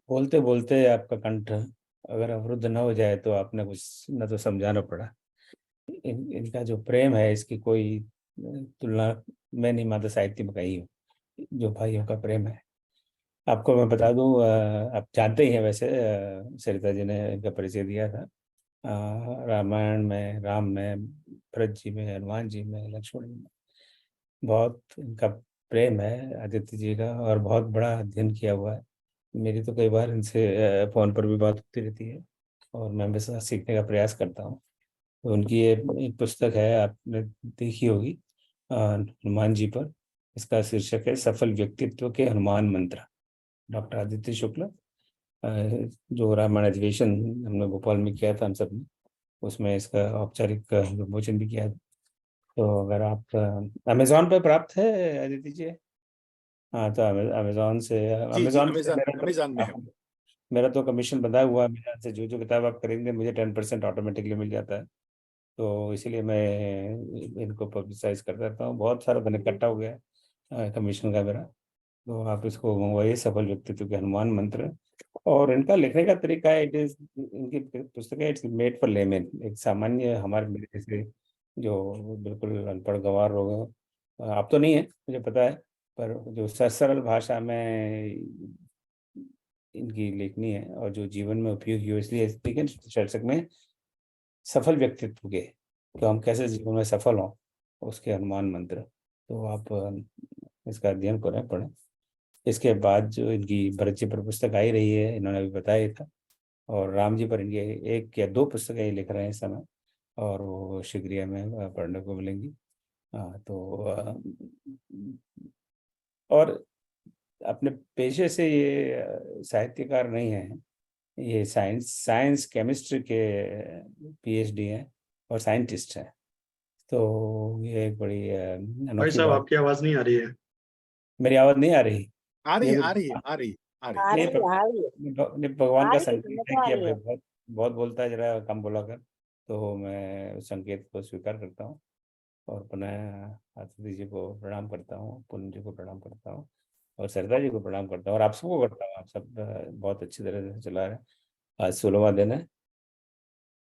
बोलते बोलते आपका कंठ अगर अवरुद्ध न हो जाए तो आपने कुछ न तो समझाना पड़ा। इनका जो प्रेम है इसकी कोई तुलना मैं नहीं माता साहित्य में कही हूँ, जो भाइयों का प्रेम है। आपको मैं बता दूं, आप जानते ही हैं वैसे, सरिता जी ने इनका परिचय दिया था। रामायण में, राम में, भरत जी में, हनुमान जी में, लक्ष्मण जी में बहुत इनका प्रेम है आदित्य जी का, और बहुत बड़ा अध्ययन किया हुआ है। मेरी तो कई बार इनसे फोन पर भी बात होती रहती है और मैं हमेशा सीखने का प्रयास करता हूँ। तो उनकी ये एक पुस्तक है, आपने देखी होगी, हनुमान जी पर। इसका शीर्षक है सफल व्यक्तित्व के हनुमान मंत्र। डॉक्टर आदित्य शुक्ल, जो रामायण अधिवेशन हमने भोपाल में किया था हम सब ने, उसमें इसका औपचारिक विमोचन भी किया था। तो अगर आप अमेजोन पर प्राप्त है आदित्य जी? हाँ, तो अमेजोन से, जी अमेजोन से अमेजन में है। मेरा तो कमीशन बंधा हुआ है। अमेजोन से जो किताब आप खरीदेंगे मुझे 10% ऑटोमेटिकली मिल जाता है। तो इसीलिए मैं इनको पब्लिसाइज कर देता हूँ। बहुत सारा धन इकट्ठा हो गया है कमीशन का मेरा। तो आप इसको मंगवाइए, सफल व्यक्तित्व के हनुमान मंत्र। और इनका लिखने का तरीका है, इनकी पुस्तक है, इट्स मेड फॉर लेमैन। एक सामान्य हमारे मेरे जैसे जो बिल्कुल अनपढ़ गंवार लोग हैं, आप तो नहीं है मुझे पता है, पर जो सरल भाषा में इनकी लेखनी है और जो जीवन में उपयोगी हो, इसलिए लेकिन शीर्षक में सफल व्यक्तित्व के, तो हम कैसे जीवन में सफल हों, उसके हनुमान मंत्र। तो आप इसका अध्ययन करें, पढ़ें। इसके बाद जो इनकी भरत जी पर पुस्तक आई रही है, इन्होंने अभी बताया था, और राम जी पर इनके 1 या 2 पुस्तकें लिख रहे हैं इस समय, और वो शीघ्र में पढ़ने को मिलेंगी। तो और अपने पेशे से ये साहित्यकार नहीं है, ये साइंस केमिस्ट्री के PhD हैं और साइंटिस्ट हैं। तो ये एक बड़ी भाई अनोखी साहब बात। आपकी आवाज नहीं आ रही है। मेरी आवाज नहीं आ रही? आ रही ये है, तो आ रही है, आ रही है, आ रही आ है। नहीं, रही है, आ रही है, भगवान आ का रही है, संकेत तुम्हें है तो आ कि रही भाई है। बहुत बहुत बोलता है, जरा कम बोला कर। तो मैं उस संकेत को स्वीकार करता हूँ और पुनः आतिथि जी को प्रणाम करता हूँ, पूनम जी को प्रणाम करता हूँ, और सरदा जी को प्रणाम करता हूँ, और आप सबको करता हूँ। आप सब बहुत अच्छी तरह से चला रहे हैं। आज 16वां दिन है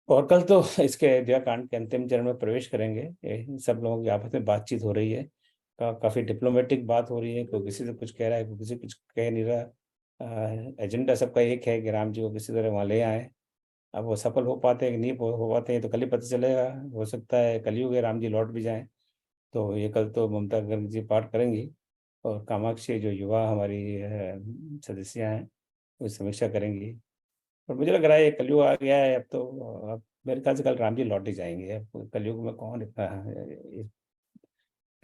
और कल तो इसके अयोध्या कांड के अंतिम चरण में प्रवेश करेंगे। सब लोगों की आपस में बातचीत हो रही है, काफी डिप्लोमेटिक बात हो रही है। कोई किसी से कुछ कह रहा है, कोई किसी कुछ कह नहीं रहा। एजेंडा सबका एक है कि राम जी को किसी तरह वहाँ ले आए। अब वो सफल हो पाते हैं कि नहीं हो पाते हैं तो कल ही पता चलेगा। हो सकता है कलयुग है, राम जी लौट भी जाएं। तो ये कल तो ममता गर्ग जी पाठ करेंगी और कामाक्षी जो युवा हमारी सदस्य हैं वो समीक्षा करेंगी। और मुझे लग रहा है ये कलयुग आ गया है अब। तो अब मेरे ख्याल से कल राम जी लौट ही जाएंगे। अब कलयुग में कौन इतना इस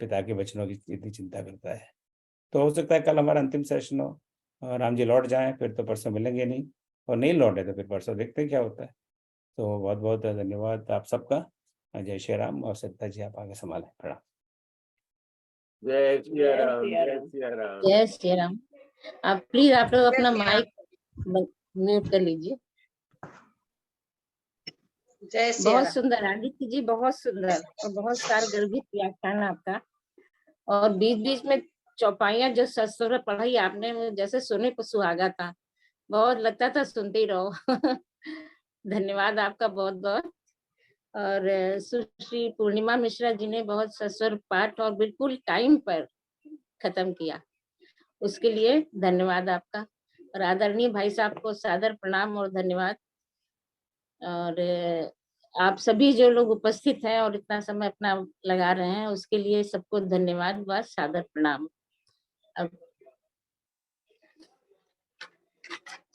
पिता के वचनों की इतनी चिंता करता है। तो हो सकता है कल हमारा अंतिम सेशन हो, राम जी लौट जाएं, फिर तो परसों मिलेंगे नहीं, और नहीं लौटे तो फिर परसों देखते हैं क्या होता है। तो बहुत बहुत धन्यवाद आप सबका। जय श्री राम। और सत्ता जी आप आगे संभालें। प्रणाम। जय सिया राम, जय सिया राम। जय श्री राम। आप प्लीज आप लोग अपना माइक म्यूट कर लीजिए। जय श्री बहुत राम। सुंदर आदित्य जी, बहुत सुंदर और बहुत सारगर्भित व्याख्यान आपका। और बीच बीच में चौपाइयां जो सस्वर पढ़ाई आपने, जैसे सोने को सुहागा था। बहुत लगता था सुनते ही रहो। धन्यवाद आपका बहुत बहुत। और सुश्री पूर्णिमा मिश्रा जी ने बहुत सस्वर पाठ और बिल्कुल टाइम पर खत्म किया, उसके लिए धन्यवाद आपका। और आदरणीय भाई साहब को सादर प्रणाम और धन्यवाद। और आप सभी जो लोग उपस्थित हैं और इतना समय अपना लगा रहे हैं, उसके लिए सबको धन्यवाद व सादर प्रणाम। अब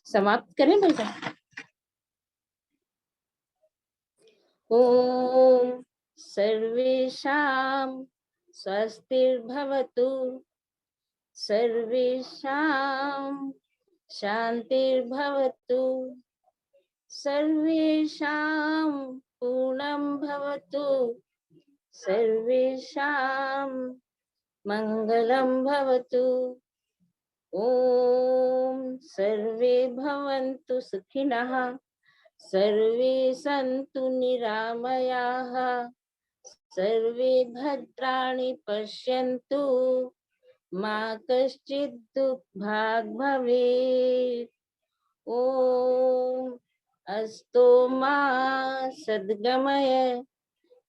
समाप्त करें भाई साहब। ओम सर्वेषां स्वस्तिर्भवतु, सर्वेषां शान्तिर्भवतु, सर्वेषां पूर्णं भवतु, सर्वेषां मङ्गलं भवतु। ओम सर्वे भवन्तु सुखिनः, सर्वे सन्तु निरामयाः, सर्वे भद्राणि पश्यन्तु, मा कश्चित् दुःखभाग् भवेत्। ओम अस्तो मा सद्गमय,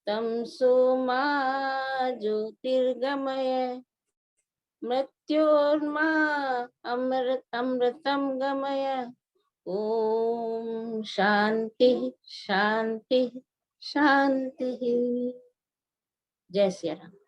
तमसो मा ज्योतिर्गमय, मृत्योर्मा अमृतं गमय। ओम शांति शांति शांति। जय श्री राम।